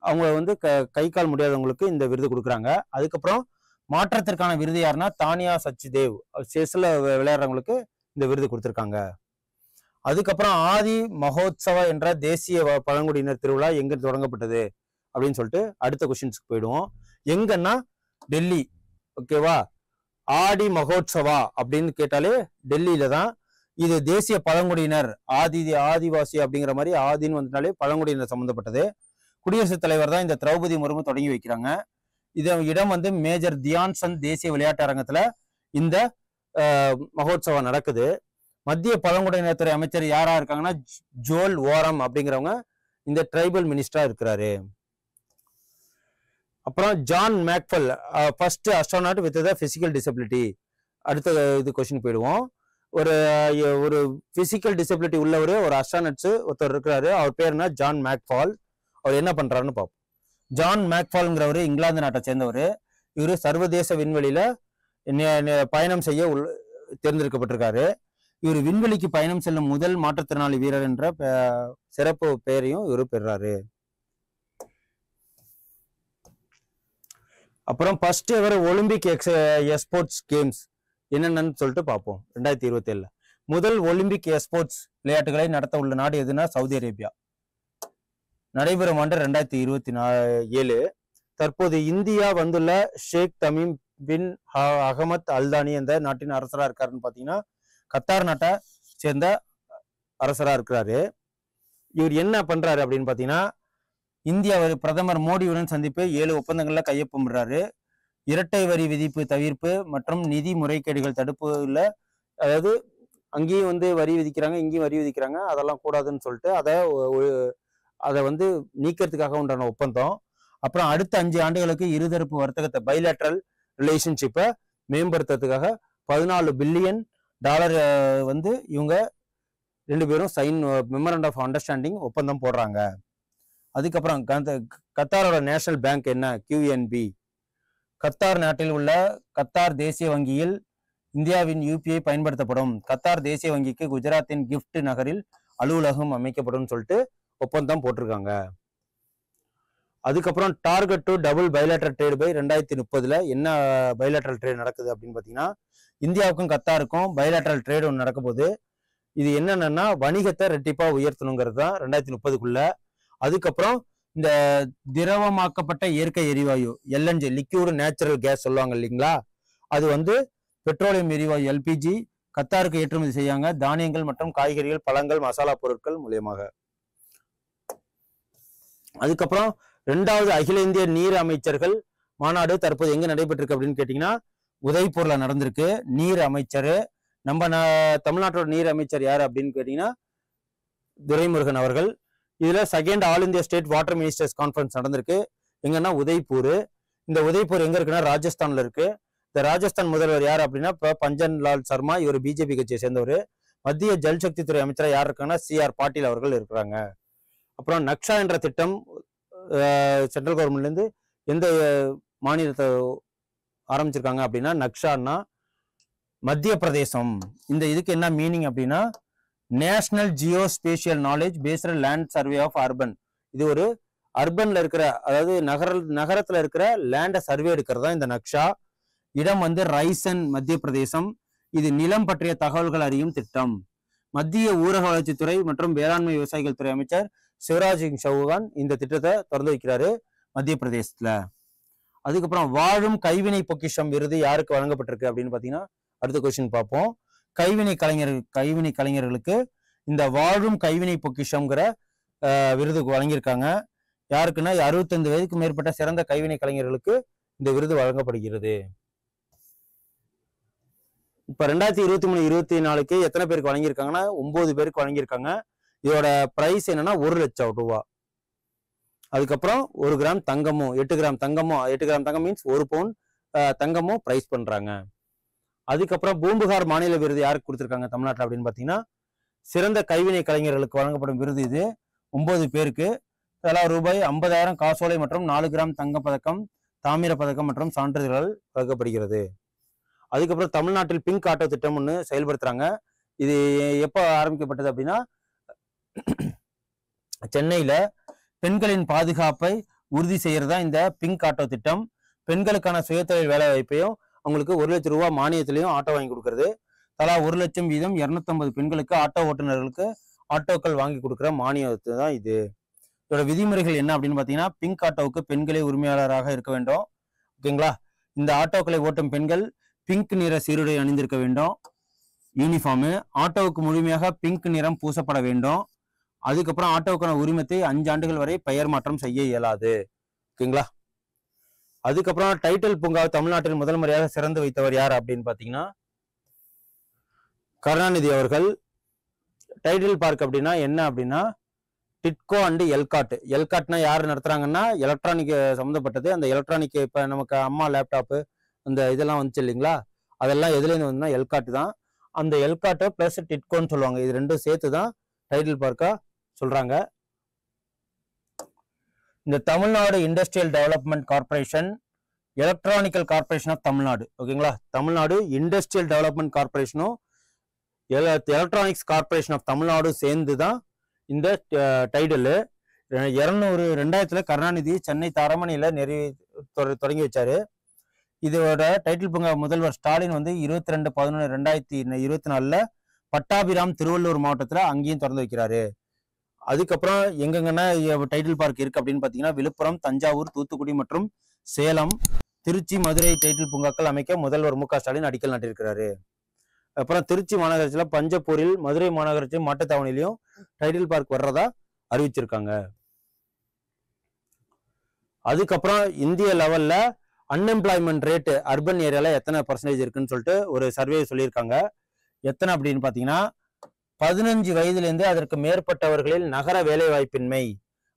அவங்க வந்து கை கால் முடியாதவங்களுக்கு இந்த விருது கொடுக்குறாங்க. அதுக்கப்புறம் மாற்றத்திற்கான விருது யாருன்னா தானியா சச்சிதேவ், செஸ்ல விளையாடுறவங்களுக்கு இந்த விருது கொடுத்துருக்காங்க. அதுக்கப்புறம் ஆதி மகோத்சவா என்ற தேசிய பழங்குடியினர் திருவிழா எங்க தொடங்கப்பட்டது அப்படின்னு சொல்லிட்டு அடுத்த கொஸ்டின்ஸ்க்கு போயிடுவோம். எங்கன்னா டெல்லி. ஓகேவா? ஆடி மகோத்சவா அப்படின்னு கேட்டாலே டெல்லியில தான். இது தேசிய பழங்குடியினர் ஆதிவாசி அப்படிங்கிற மாதிரி ஆதின்னு வந்துட்டாலே பழங்குடியினர் சம்பந்தப்பட்டது. குடியரசுத் தலைவர் தான் இந்த திரௌபதி முர்மு தொடங்கி வைக்கிறாங்க. இடம் வந்து மேஜர் தியான் சந்த் தேசிய விளையாட்டு அரங்கத்துல இந்த மகோத்சவம் நடக்குது. மத்திய பழங்குடியினர் துறை அமைச்சர் யாரா இருக்காங்கன்னா ஜோல் ஓரம் அப்படிங்கிறவங்க இந்த ட்ரைபல் மினிஸ்டரா இருக்கிறாரு. அப்புறம் John McPhail, first astronaut with the physical disability. அடுத்த இது கொஸ்டின் போயிடுவோம். ஒரு பிசிக்கல் டிசபிலிட்டி உள்ளவர் ஒரு அஸ்ட்ரோனட்ஸ் ஒருத்தர் இருக்கிறாரு. அவர் பேர் என்ன, ஜான் மேக்ஃபால். அவர் என்ன பண்றாருன்னு பார்ப்போம். ஜான் மேக்ஃபால்ங்கிறவர் இங்கிலாந்து நாட்டை சேர்ந்தவர். இவர் சர்வதேச விண்வெளியில பயணம் செய்ய தேர்ந்தெடுக்கப்பட்டிருக்காரு. இவர் விண்வெளிக்கு பயணம் செல்லும் முதல் மாற்றுத்திறனாளி வீரர் என்ற சிறப்பு பெயரையும் இவர் பெறாரு. அப்புறம் ஃபர்ஸ்ட் எவர் ஒலிம்பிக் எஸ்போர்ட்ஸ் கேம்ஸ் என்னென்னு சொல்லிட்டு பார்ப்போம். 2027 முதல் ஒலிம்பிக் எஸ்போர்ட்ஸ் விளையாட்டுகளை நடத்த உள்ள நாடு எதுனா சவுதி அரேபியா. நடைபெறும் ஆண்டு 2027. தற்போது இந்தியா வந்துள்ள Sheikh Tamim bin Ahmed Al Thani என்ற நாட்டின் அரசரா இருக்காருன்னு பாத்தீங்கன்னா கத்தார் நாட்டை சேர்ந்த அரசரா இருக்கிறாரு. இவர் என்ன பண்றாரு அப்படின்னு பாத்தீங்கன்னா இந்தியா பிரதமர் மோடியுடன் சந்திப்பு 7 ஒப்பந்தங்கள்ல கையொப்பமிடுறாரு. இரட்டை வரி விதிப்பு தவிர்ப்பு மற்றும் நிதி முறைகேடுகள் தடுப்புல, அதாவது அங்கேயும் வந்து வரி விதிக்கிறாங்க, இங்கேயும் வரி விதிக்கிறாங்க, அதெல்லாம் கூடாதுன்னு சொல்லிட்டு அதை வந்து நீக்கிறதுக்காக உண்டான ஒப்பந்தம். அப்புறம் அடுத்த 5 ஆண்டுகளுக்கு இருதரப்பு வர்த்தகத்தை பைலேட்ரல் ரிலேஷன்ஷிப்பை மேம்படுத்துறதுக்காக $14 பில்லியன் வந்து இவங்க 2 பேரும் மெமரண்ட் ஆஃப் அண்டர்ஸ்டாண்டிங் ஒப்பந்தம் போடுறாங்க. அதுக்கப்புறம் கத்தாரோட நேஷனல் பேங்க் என்ன, QNB. கத்தார் நாட்டில் உள்ள கத்தார் தேசிய வங்கியில் இந்தியாவின் UPI பயன்படுத்தப்படும். கத்தார் தேசிய வங்கிக்கு குஜராத்தின் கிஃப்ட் நகரில் அலுவலகம் அமைக்கப்படும் சொல்லிட்டு ஒப்பந்தம் போட்டிருக்காங்க. அதுக்கப்புறம் target to double bilateral trade by 2030 என்ன பைலேட்டரல் ட்ரேட் நடக்குது அப்படின்னு பார்த்தீங்கன்னா இந்தியாவுக்கும் கத்தாருக்கும் பைலேட்டரல் ட்ரேட் ஒன்று நடக்க போகுது. இது என்னன்னா வணிகத்தை ரெட்டிப்பா உயர்த்தணுங்கிறது தான் 2030க்குள்ள. அதுக்கப்புறம் இந்த திரவமாக்கப்பட்ட இயற்கை எரிவாயு LNG லிக்யூடு நேச்சுரல் கேஸ் சொல்லுவாங்க இல்லைங்களா, அது வந்து பெட்ரோலியம் எரிவாயு LPG கத்தாருக்கு ஏற்றுமதி செய்யாங்க தானியங்கள் மற்றும் காய்கறிகள், பழங்கள், மசாலா பொருட்கள் மூலியமாக. அதுக்கப்புறம் 2வது அகில இந்திய நீர் அமைச்சர்கள் மாநாடு தற்போது எங்க நடைபெற்றிருக்கு அப்படின்னு கேட்டீங்கன்னா உதய்பூர்ல நடந்திருக்கு. நீர் அமைச்சர் நம்ம தமிழ்நாட்டோட நீர் அமைச்சர் யாரு அப்படின்னு கேட்டீங்கன்னா துரைமுருகன் அவர்கள். இதுல second all India state water ministers conference நடந்திருக்கு. எங்கன்னா உதய்பூர். இந்த உதய்பூர் எங்க இருக்குன்னா ராஜஸ்தான்ல இருக்கு. இந்த ராஜஸ்தான் முதல்வர் யார் அப்படின்னா இப்போ பஞ்சன் லால் சர்மா, இவர் பிஜேபி கட்சியை சேர்ந்தவர். மத்திய ஜல்சக்தி துறை அமைச்சரா யார் இருக்காங்கன்னா CR பாட்டீல் அவர்கள் இருக்கிறாங்க. அப்புறம் நக்ஷா என்ற திட்டம் சென்ட்ரல் கவர்மெண்ட்ல இருந்து எந்த மாநிலத்தை ஆரம்பிச்சிருக்காங்க அப்படின்னா நக்ஷான்னா மத்திய பிரதேசம். இந்த இதுக்கு என்ன மீனிங் அப்படின்னா national geospatial knowledge based land survey of urban. இது ஒரு அர்பன்ல இருக்கிற, அதாவது நகரத்துல இருக்கிற லேண்டை சர்வே எடுக்கிறது தான் இந்த நக்ஷா. இடம் வந்து ரைசன், மத்திய பிரதேசம். இது நிலம் பற்றிய தகவல்கள் அறியும் திட்டம். மத்திய ஊரக வளர்ச்சித்துறை மற்றும் வேளாண்மை விவசாயிகள் துறை அமைச்சர் சிவராஜ் சிங் சௌகான் இந்த திட்டத்தை திறந்து வைக்கிறாரு மத்திய பிரதேசத்துல. அதுக்கப்புறம் வாழும் கைவினை பொக்கிஷம் விருது யாருக்கு வழங்கப்பட்டிருக்கு அப்படின்னு பாத்தீங்கன்னா அடுத்த கொஸ்டின் பார்ப்போம். கைவினை கலைஞர்களுக்கு இந்த வாழும் கைவினை பொக்கிஷம்ங்கிற விருது வழங்கியிருக்காங்க. யாருக்குன்னா 65 வயதுக்கு மேற்பட்ட சிறந்த கைவினை கலைஞர்களுக்கு இந்த விருது வழங்கப்படுகிறது. இப்ப 2023-24 எத்தனை பேருக்கு வழங்கியிருக்காங்கன்னா 9 பேருக்கு வழங்கியிருக்காங்க. இதோட பிரைஸ் என்னன்னா 1 லட்சம் ரூபாய். அதுக்கப்புறம் 1 கிராம் தங்கமும் 8 கிராம் தங்கம் மீன்ஸ் 1 பவுன் தங்கமும் பிரைஸ் பண்றாங்க. அதுக்கப்புறம் பூம்புகார் மாநில விருது யாருக்கு கொடுத்துருக்காங்க தமிழ்நாட்டில் அப்படின்னு பார்த்தீங்கன்னா சிறந்த கைவினை கலைஞர்களுக்கு வழங்கப்படும் விருது இது 9 பேருக்கு. தலா ரூபாய் 50,000 காசோலை மற்றும் 4 கிராம் தங்கப்பதக்கம், தாமிர பதக்கம் மற்றும் சான்றிதழ்கள் வழங்கப்படுகிறது. அதுக்கப்புறம் தமிழ்நாட்டில் பிங்க் ஆட்டோ திட்டம் ஒன்று செயல்படுத்துறாங்க. இது எப்போ ஆரம்பிக்கப்பட்டது அப்படின்னா சென்னையில பெண்களின் பாதுகாப்பை உறுதி செய்யறதா இந்த பிங்க் ஆட்டோ திட்டம். பெண்களுக்கான சுயதொழில் வேலை வாய்ப்பையும் அவங்களுக்கு 1 லட்சம் ரூபாய் மானியத்திலையும் ஆட்டோ வாங்கி கொடுக்கறது. தலா 1 லட்சம் வீதம் 250 பெண்களுக்கு ஆட்டோ ஓட்டுநர்களுக்கு ஆட்டோக்கள் வாங்கி கொடுக்குற மானியத்தை தான் இது. இதோட விதிமுறைகள் என்ன அப்படின்னு பார்த்தீங்கன்னா பிங்க் ஆட்டோவுக்கு பெண்களே உரிமையாளராக இருக்க வேண்டும். ஓகேங்களா? இந்த ஆட்டோக்களை ஓட்டும் பெண்கள் பிங்க் நிற சீருடை அணிந்திருக்க வேண்டும். யூனிஃபார்மு. ஆட்டோவுக்கு முழுமையாக பிங்க் நிறம் பூசப்பட வேண்டும். அதுக்கப்புறம் ஆட்டோவுக்கான உரிமத்தை 5 ஆண்டுகள் வரை பெயர் மாற்றம் செய்ய இயலாது. ஓகேங்களா? அதுக்கப்புறம் டைட்டில் பூங்கா தமிழ்நாட்டில் முதல் முறையாக சிறந்து வைத்தவர் யார் அப்படின்னு பாத்தீங்கன்னா கருணாநிதி அவர்கள். டைட்டில் பார்க் அப்படின்னா என்ன அப்படின்னா டிட்கோ அண்ட் எல்காட். எல்காட்னா யார் நடத்துறாங்கன்னா எலக்ட்ரானிக் சம்மந்தப்பட்டது. அந்த எலக்ட்ரானிக் இப்ப நமக்கு அம்மா லேப்டாப்பு அந்த இதெல்லாம் வந்துச்சு இல்லைங்களா, அதெல்லாம் எதுலேருந்து வந்துன்னா எல்காட் தான். அந்த எல்காட்டை பிளஸ் டிட்கோன்னு சொல்லுவாங்க. இது ரெண்டும் சேர்த்து தான் டைட்டில் பார்க்கா சொல்றாங்க. இந்த Tamil Nadu industrial development corporation, electronical corporation of Tamil Nadu. ஓகேங்களா? தமிழ்நாடு இண்டஸ்ட்ரியல் டெவலப்மெண்ட் கார்பரேஷனும் எலக்ட்ரானிக்ஸ் கார்பரேஷன் ஆஃப் தமிழ்நாடு சேர்ந்து தான் இந்த டைட்டில். 2000 கருணாநிதி சென்னை தரமணியில தொடங்கி வச்சாரு. இதோட டைட்டில் பூங்கா முதல்வர் ஸ்டாலின் வந்து 22/11/2024 பட்டாபிராம் திருவள்ளூர் மாவட்டத்துல அங்கேயும் திறந்து வைக்கிறாரு. அதுக்கப்புறம் எங்கெங்கன்னா டைட்டில் பார்க் இருக்கு அப்படின்னு பாத்தீங்கன்னா விழுப்புரம், தஞ்சாவூர், தூத்துக்குடி மற்றும் சேலம், திருச்சி, மதுரை டைட்டில் பூங்காக்கள் அமைக்க முதல்வர் மு க ஸ்டாலின் அடிக்கல் நாட்டியிருக்கிறாரு. அப்புறம் திருச்சி மாநகராட்சியில பஞ்சப்பூரில், மதுரை மாநகராட்சி மாட்டுத்தாவணிலையும் டைட்டில் பார்க் வர்றதா அறிவிச்சிருக்காங்க. அதுக்கப்புறம் இந்திய லெவல்ல அன்எம்ப்ளாய்மெண்ட் ரேட்டு அர்பன் ஏரியால எத்தனை பர்சன்டேஜ் இருக்குன்னு சொல்லிட்டு ஒரு சர்வே சொல்லியிருக்காங்க. எத்தனை அப்படின்னு பாத்தீங்கன்னா 15 வயதுலேருந்து அதற்கு மேற்பட்டவர்களில் நகர வேலை வாய்ப்பின்மை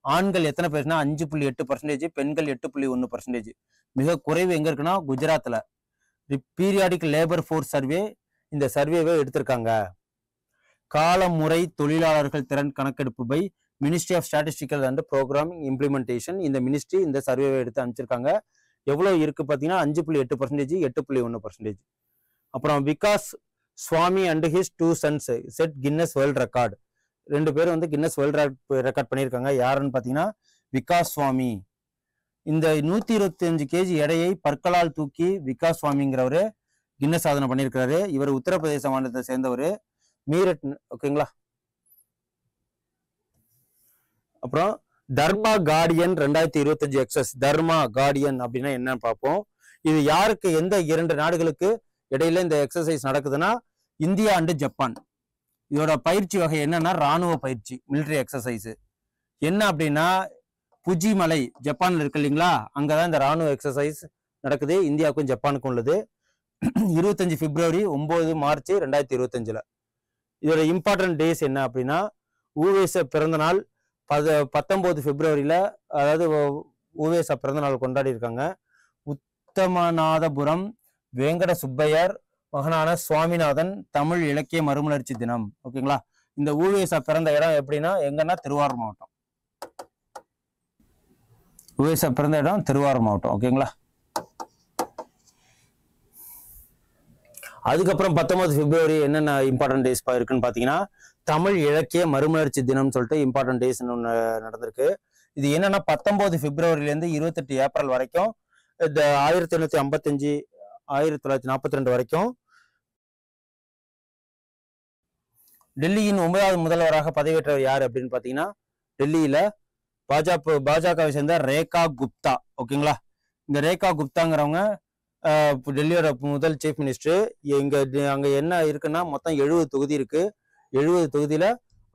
ஆண்கள் எத்தனை பேர்னா 5.8%, பெண்கள் 8.1%. மிக குறைவு எங்க இருக்குன்னா குஜராத்ல. பீரியாடிக் லேபர் ஃபோர்ஸ் சர்வே இந்த சர்வேவை எடுத்திருக்காங்க. காலமுறை தொழிலாளர்கள் திறன் கணக்கெடுப்பு by ministry of statistical and programming implementation. இந்த மினிஸ்ட்ரி இந்த சர்வேவை எடுத்து அனுப்பிச்சிருக்காங்க. எவ்வளவு இருக்கு பார்த்தீங்கன்னா 5.8%, 8.1%. அப்புறம் Vikas Swami and his 2 sons set Guinness world record. 2 பேரும் வந்து கின்னஸ் வேர்ல்ட் ரெக்கார்ட் பண்ணியிருக்காங்க. யாருன்னு பார்த்தீங்கன்னா விகாஸ் சுவாமி. இந்த 125 kg எடையை பற்களால் தூக்கி விகாஸ் சுவாமிங்கிறவரு கின்னஸ் சாதனை பண்ணியிருக்கிறாரு. இவர் உத்தரப்பிரதேச மாநிலத்தை சேர்ந்தவர், மீரட். ஓகேங்களா? அப்புறம் தர்மா கார்டியன் 2025 எக்ஸஸ். தர்மா கார்டியன் அப்படின்னா என்னன்னு பார்ப்போம். இது யாருக்கு, எந்த 2 நாடுகளுக்கு இடையில இந்த எக்ஸசைஸ் நடக்குதுன்னா இந்தியா அண்டு ஜப்பான். இதோட பயிற்சி வகை என்னன்னா ராணுவ பயிற்சி, மிலிட்டரி எக்ஸசைஸ். என்ன அப்படின்னா புஜி மலை ஜப்பான்ல இருக்கு இல்லைங்களா, அங்கதான் இந்த ராணுவ எக்ஸசைஸ் நடக்குது. இந்தியாவுக்கும் ஜப்பானுக்கும் உள்ளது. 25 பிப்ரவரி 9 மார்ச் 2025. இதோட இம்பார்ட்டன்ட் டேஸ் என்ன அப்படின்னா, ஊவேச பிறந்த நாள் 19 பிப்ரவரியில, அதாவது ஊவேசா பிறந்த நாள் கொண்டாடி இருக்காங்க. உத்தமநாதபுரம் வேங்கட சுப்பையர் மகனான சுவாமிநாதன் தமிழ் இலக்கிய மறுமலர்ச்சி தினம். ஓகேங்களா. இந்த ஊவேசா பிறந்த இடம் எப்படின்னா எங்கன்னா திருவாரூர் மாவட்டம். ஊவேசா பிறந்த இடம் திருவாரூர் மாவட்டம். ஓகேங்களா. அதுக்கப்புறம் 19 பிப்ரவரி என்னென்ன இம்பார்ட்டன்ட் டேஸ் இருக்குன்னு பார்த்தீங்கன்னா, தமிழ் இலக்கிய மறுமலர்ச்சி தினம் சொல்லிட்டு இம்பார்ட்டன்ட் டேஸ் ஒன்று நடந்திருக்கு. இது என்னன்னா 19 பிப்ரவரியிலேருந்து 28 ஏப்ரல் வரைக்கும், இந்த 1855 1942 வரைக்கும் டெல்லியின் 9வது முதல்வராக பதவியேற்றவர் யார் அப்படின்னு பார்த்தீங்கன்னா, டெல்லியில பாஜகவை சேர்ந்த ரேகா குப்தா. ஓகேங்களா. இந்த ரேகா குப்தாங்கிறவங்க டெல்லியோட முதல் சீஃப் மினிஸ்டர். அங்க என்ன இருக்குன்னா மொத்தம் 70 தொகுதி இருக்கு. 70 தொகுதியில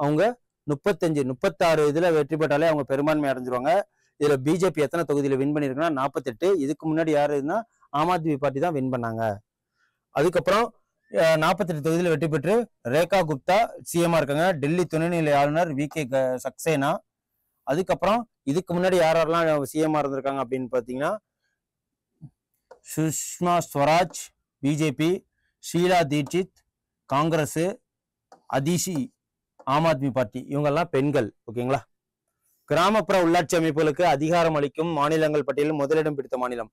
அவங்க 36 இதுல வெற்றி பெற்றாலே அவங்க பெரும்பான்மை அடைஞ்சிருவாங்க. இதுல பிஜேபி எத்தனை தொகுதியில வின் பண்ணிருக்குன்னா 48. இதுக்கு முன்னாடி யாருன்னா ஆம் ஆத்மி பார்ட்டி தான் வின் பண்ணாங்க. அதுக்கப்புறம் 48 தொகுதியில வெற்றி பெற்று ரேகா குப்தா சிஎம்ஆ இருக்காங்க. டெல்லி துணைநிலை ஆளுநர் VK சக்சேனா. அதுக்கப்புறம் இதுக்கு முன்னாடி யாரெல்லாம் சிஎம்ஆ இருந்திருக்காங்க அப்படின்னு பார்த்தீங்கன்னா, சுஷ்மா ஸ்வராஜ் பிஜேபி, ஷீலா தீட்சித் காங்கிரஸ், அதிஷி ஆம் ஆத்மி பார்ட்டி. இவங்கெல்லாம் பெண்கள். ஓகேங்களா. கிராமப்புற உள்ளாட்சி அமைப்புகளுக்கு அதிகாரம் அளிக்கும் மாநிலங்கள் பட்டியலில் முதலிடம் பிடித்த மாநிலம்.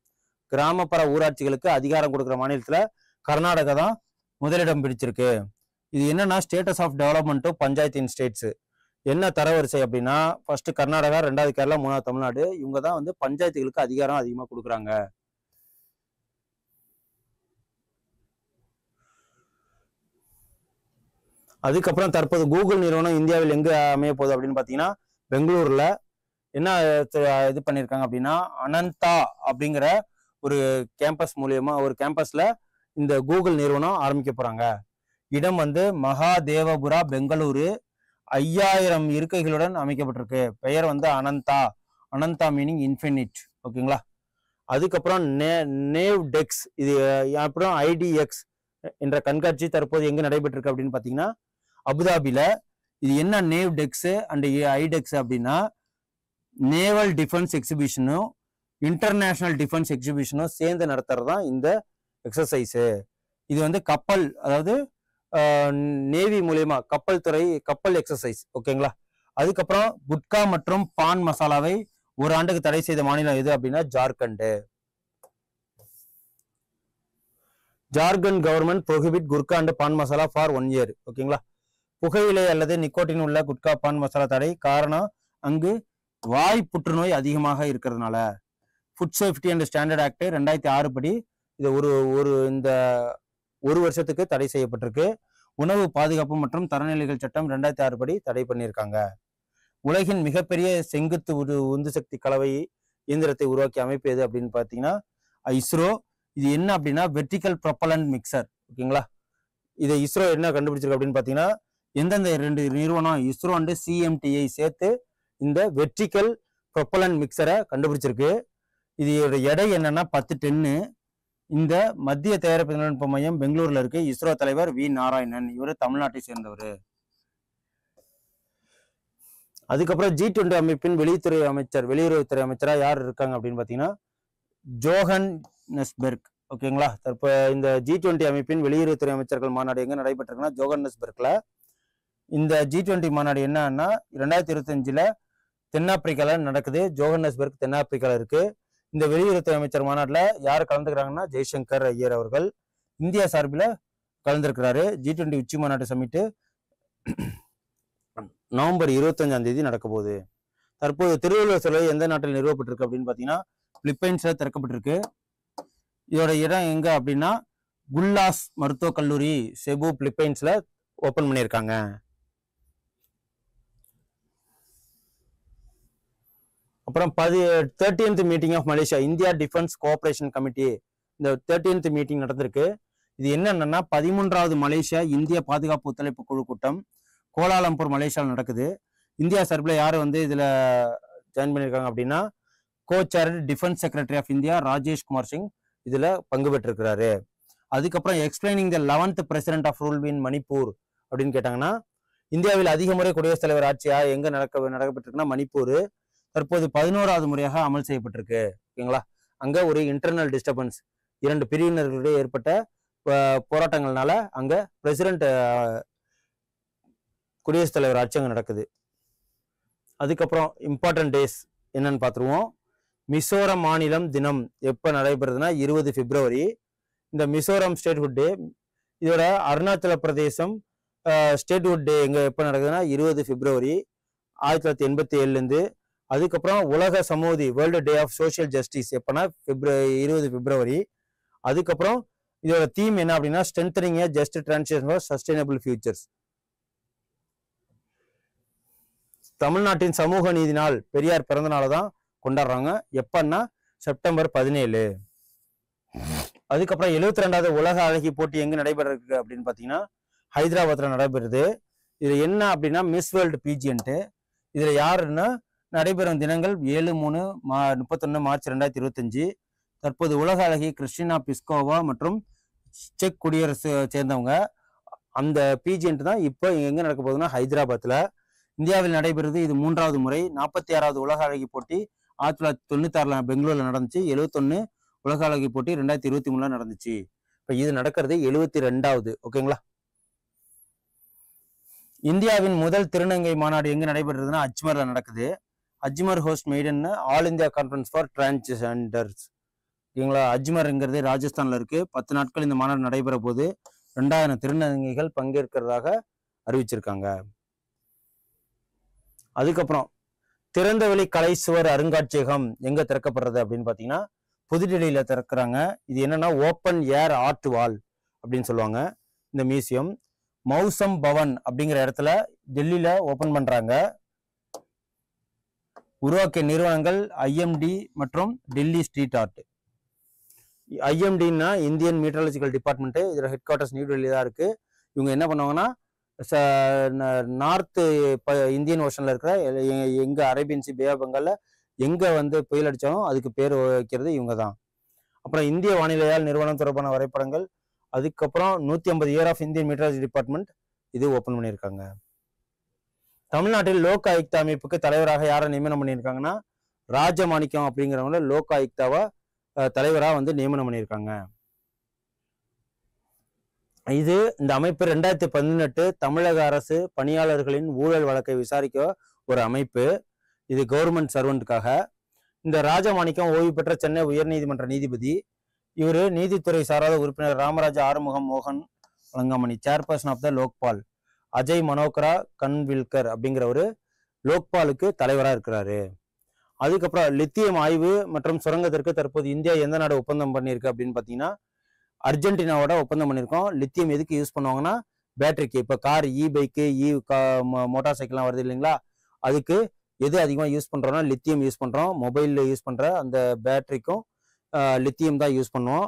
கிராமப்புற ஊராட்சிகளுக்கு அதிகாரம் கொடுக்குற மாநிலத்துல கர்நாடகா தான் முதலிடம் பிடிச்சிருக்கு. இது என்னன்னா status of development panchayat in states. என்ன தரவரிசை அப்படின்னா, ஃபர்ஸ்ட் கர்நாடகா, 2வது கேரளா, 3வது தமிழ்நாடு. இவங்க தான் வந்து பஞ்சாயத்துகளுக்கு அதிகாரம் அதிகமா கொடுக்குறாங்க. அதுக்கப்புறம் தற்போது கூகுள் நிறுவனம் இந்தியாவில் எங்க அமைய போகுது அப்படின்னு பாத்தீங்கன்னா, பெங்களூர்ல. என்ன இது பண்ணியிருக்காங்க அப்படின்னா, அனந்தா அப்படிங்கிற ஒரு கேம்பஸ் மூலியமா ஒரு கேம்பஸ்ல இந்த கூகுள் நிறுவனம் ஆரம்பிக்க போறாங்க. இடம் வந்து மகாதேவபுரா, பெங்களூரு. 5000 இருக்கைகளுடன் அமைக்கப்பட்டிருக்கு. பெயர் வந்து அனந்தா. Ananda meaning infinite. ஓகேங்களா. அதுக்கப்புறம் நேவ் டெக்ஸ், இது அப்புறம் IDX என்ற கண்காட்சி தற்போது எங்க நடைபெற்றிருக்கு அப்படின்னு பாத்தீங்கன்னா, அபுதாபில. இது என்ன நேவ் டெக்ஸ் அண்ட் ஐடெக்ஸ் அப்படின்னா, நேவல் டிஃபென்ஸ் எக்ஸிபிஷனும் இன்டர்நேஷனல் டிஃபென்ஸ் எக்ஸிபிஷனும் சேர்ந்து நடத்துறது தான் இந்த எக்ஸசைஸ். இது வந்து கப்பல், அதாவது நேவி மூலியமா கப்பல் எக்ஸசைஸ். ஓகேங்களா. அதுக்கப்புறம் குட்கா மற்றும் பான் மசாலாவை ஒரு ஆண்டுக்கு தடை செய்த மாநிலம் எது அப்படின்னா Jharkhand. Jharkhand government prohibit gutka and paan masala for 1 year. ஓகேங்களா. புகையிலை அல்லது நிக்கோட்டின் உள்ள குட்கா பான் மசாலா தடை. காரணம், அங்கு வாய் புற்றுநோய் அதிகமாக இருக்கிறதுனால. Food safety and standard act 2006 படி இது இந்த ஒரு வருஷத்துக்கு தடை செய்யப்பட்டிருக்கு. உணவு பாதுகாப்பு மற்றும் தரநிலைகள் சட்டம் 2006 படி தடை பண்ணியிருக்காங்க. உலகின் மிகப்பெரிய செங்குத்து உந்து சக்தி கலவை இயந்திரத்தை உருவாக்கிய அமைப்பு எது அப்படின்னு பார்த்தீங்கன்னா இஸ்ரோ. இது என்ன அப்படின்னா வெர்டிக்கல் ப்ரொப்பலண்ட் மிக்சர். ஓகேங்களா. இதை இஸ்ரோ என்ன கண்டுபிடிச்சிருக்கு அப்படின்னு பார்த்தீங்கன்னா, எந்தெந்த 2 நிறுவனம் இஸ்ரோ அண்ட் CMTI சேர்த்து இந்த வெர்டிக்கல் ப்ரொப்பலண்ட் மிக்சரை கண்டுபிடிச்சிருக்கு. இதோட எடை என்னன்னா 10 டன்னு. இந்த மத்திய தயாரிப்பு தொழில்நுட்ப மையம் பெங்களூர்ல இருக்கு. இஸ்ரோ தலைவர் V நாராயணன். இவரு தமிழ்நாட்டை சேர்ந்தவர். அதுக்கப்புறம் G20 அமைப்பின் வெளியுறவுத்துறை அமைச்சரா யார் இருக்காங்க அப்படின்னு பாத்தீங்கன்னா ஜோஹன்னஸ்பெர்க். ஓகேங்களா. இந்த G20 அமைப்பின் வெளியுறவுத்துறை அமைச்சர்கள் மாநாடு எங்க நடைபெற்றிருக்குன்னா ஜோஹன்னஸ்பெர்க்ல. இந்த G20 மாநாடு என்னன்னா 2025ல தென்னாப்பிரிக்கால நடக்குது. ஜோஹன்னஸ்பெர்க் தென்னாப்பிரிக்கால இருக்கு. இந்த வெளியுறவுத்துறை அமைச்சர் மாநாட்டில் யார் கலந்துக்கிறாங்கன்னா ஜெய்சங்கர் ஐயர் அவர்கள் இந்தியா சார்பில் கலந்துருக்கிறாரு. G20 உச்சி மாநாட்டு சமிட்டு நவம்பர் 25ஆம் தேதி நடக்க போகுது. தற்போது திருவள்ளுவர் சிலை எந்த நாட்டில் நிறுவப்பட்டிருக்கு அப்படின்னு பார்த்தீங்கன்னா பிலிப்பைன்ஸ்ல திறக்கப்பட்டிருக்கு. இதோட இடம் எங்க அப்படின்னா குல்லாஸ் மருத்துவக் கல்லூரி செபு பிலிப்பைன்ஸ்ல ஓபன் பண்ணியிருக்காங்க. அப்புறம் 30th meeting of Malaysia India defence cooperation committee. இந்த 30th மீட்டிங் நடந்திருக்கு. இது என்னன்னா 13வது மலேசியா இந்திய பாதுகாப்பு ஒத்துழைப்பு குழு கூட்டம் கோலாலம்பூர் மலேசியாவில் நடக்குது. இந்தியா சார்பில் யார் வந்து இதுல ஜாயின் பண்ணியிருக்காங்க அப்படின்னா co-chair defence secretary of India Rajesh Kumar Singh இதுல பங்கு பெற்றிருக்கிறாரு. அதுக்கப்புறம் explaining the 11th president of rule in Manipur அப்படின்னு கேட்டாங்கன்னா, இந்தியாவில் அதிக முறை குடியரசுத் தலைவர் ஆட்சியா எங்க நடக்கப்பட்டிருக்குன்னா மணிப்பூர். தற்போது 11வது முறையாக அமல் செய்யப்பட்டிருக்கு. ஓகேங்களா? அங்க ஒரு இன்டர்னல் டிஸ்டர்பன்ஸ் 2 பிரிவினர்களிடையே ஏற்பட்ட போராட்டங்கள்னால அங்க பிரசிடென்ட் குடியரசுத் தலைவர் ஆட்சி அங்க நடக்குது. அதுக்கப்புறம் இம்பார்ட்டன்ட் டேஸ் என்னன்னு பார்த்துருவோம். மிசோரம் மாநிலம் தினம் எப்ப நடைபெறுதுன்னா 20 பிப்ரவரி. இந்த மிசோரம் ஸ்டேட்ஹுட் டே. இதோட அருணாச்சல பிரதேசம் ஸ்டேட்ஹுட் டே எங்க எப்ப நடக்குதுன்னா 20 பிப்ரவரி 1987 அதுக்கப்புறம் உலக சமூதி world day of social justice எப்பன்னா 20 பிப்ரவரி. அதுக்கப்புறம் இதோட தீம் என்ன அப்படின்னா strengthening a just transition for sustainable futures. தமிழ்நாட்டின் சமூக நீதி நாள் பெரியார் பிறந்த நாளை தான் கொண்டாடுறாங்க. எப்பன்னா செப்டம்பர் 17. அதுக்கப்புறம் 72வது உலக அழகி போட்டி எங்க நடைபெறது அப்படின்னு பாத்தீங்கன்னா ஹைதராபாத்ல நடைபெறுது. இது என்ன அப்படின்னா மிஸ் வேர்ல்டு பீஜியன்ட்டு. இதுல யாருன்னா நடைபெறும் தினங்கள் 7-3-31 மார்ச் 2025. தற்போது உலக அழகி கிறிஸ்டினா பிஸ்கோவா மற்றும் செக் குடியரசு சேர்ந்தவங்க. அந்த பீஜியன்ட் தான் இப்போ எங்க நடக்க போகுதுன்னா ஹைதராபாத்ல. இந்தியாவில் நடைபெறுது. இது 3வது முறை. 46வது உலக அழகி போட்டி 1996 பெங்களூர்ல நடந்துச்சு. 71 உலக அழகி போட்டி 2023 நடந்துச்சு. இப்ப இது நடக்கிறது 72வது. ஓகேங்களா? இந்தியாவின் முதல் திருநங்கை மாநாடு எங்க நடைபெறுதுன்னா அஜ்மர்ல நடக்குது. Ajmer host maiden all India conference for transgenders. ஓகேங்களா? அஜ்மர்ங்கிறது ராஜஸ்தான்ல இருக்கு. 10 நாட்கள் இந்த மாநாடு நடைபெற போது 2000 திருநங்கைகள் பங்கேற்கிறதாக அறிவிச்சிருக்காங்க. அதுக்கப்புறம் திறந்தவெளி கலை சுவர் அருங்காட்சியகம் எங்க திறக்கப்படுறது அப்படின்னு பாத்தீங்கன்னா புதுடெல்லியில திறக்கிறாங்க. இது என்னன்னா ஓப்பன் ஏர் ஆர்ட் வால் அப்படின்னு சொல்லுவாங்க. இந்த மியூசியம் மௌசம் பவன் அப்படிங்கிற இடத்துல டெல்லியில ஓபன் பண்றாங்க. உருவாக்கிய நிறுவனங்கள் ஐஎம்டி மற்றும் டெல்லி ஸ்ட்ரீட் ஆர்ட். ஐஎம்டின்னா இந்தியன் மீட்டரலஜிக்கல் டிபார்ட்மெண்ட். இதோட ஹெட் குவார்டர்ஸ் நியூ டெல்லி தான் இருக்கு. இவங்க என்ன பண்ணுவாங்கன்னா நார்த் இந்தியன் ஓஷன்ல இருக்கிற எங்க அரேபியன் சி பே ஆஃப் பெங்கால்ல எங்க வந்து புயல் அடிச்சாலும் அதுக்கு பேர் வைக்கிறது இவங்க தான். அப்புறம் இந்திய வானிலையால் நிறுவனம் தொடர்பான வரைபடங்கள். அதுக்கப்புறம் 150 இயர் ஆஃப் இந்தியன் மீட்டரலஜி டிபார்ட்மெண்ட் இது ஓபன் பண்ணியிருக்காங்க. தமிழ்நாட்டில் லோக் ஆயுக்தா அமைப்புக்கு தலைவராக யாரை நியமனம் பண்ணியிருக்காங்கன்னா ராஜமாணிக்கம் அப்படிங்கிறவங்கள லோக் ஆயுக்தாவா தலைவரா வந்து நியமனம் பண்ணியிருக்காங்க. இது இந்த அமைப்பு 2018 தமிழக அரசு பணியாளர்களின் ஊழல் வழக்கை விசாரிக்க ஒரு அமைப்பு. இது கவர்மெண்ட் சர்வெண்ட்டுக்காக. இந்த ராஜமாணிக்கம் ஓய்வு பெற்ற சென்னை உயர்நீதிமன்ற நீதிபதி. இவரு நீதித்துறை சாராத உறுப்பினர் ராமராஜ ஆறுமுகம் மோகன் Valangamani chairperson of the Lokpal. Ajay Manohara Khanwilkar அப்படிங்கிறவரு லோக்பாலுக்கு தலைவராக இருக்கிறாரு. அதுக்கப்புறம் லித்தியம் ஆய்வு மற்றும் சுரங்கத்திற்கு தற்போது இந்தியா எந்த நாடு ஒப்பந்தம் பண்ணியிருக்கு அப்படின்னு பார்த்தீங்கன்னா அர்ஜென்டினாவோட ஒப்பந்தம் பண்ணியிருக்கோம். லித்தியம் எதுக்கு யூஸ் பண்ணுவாங்கன்னா பேட்டரிக்கு. இப்போ கார் பைக்கு மோட்டார் சைக்கிள்லாம் வருது இல்லைங்களா, அதுக்கு எது அதிகமாக யூஸ் பண்ணுறோம்னா லித்தியம் யூஸ் பண்ணுறோம். மொபைலில் யூஸ் பண்ணுற அந்த பேட்டரிக்கும் லித்தியம் தான் யூஸ் பண்ணுவோம்.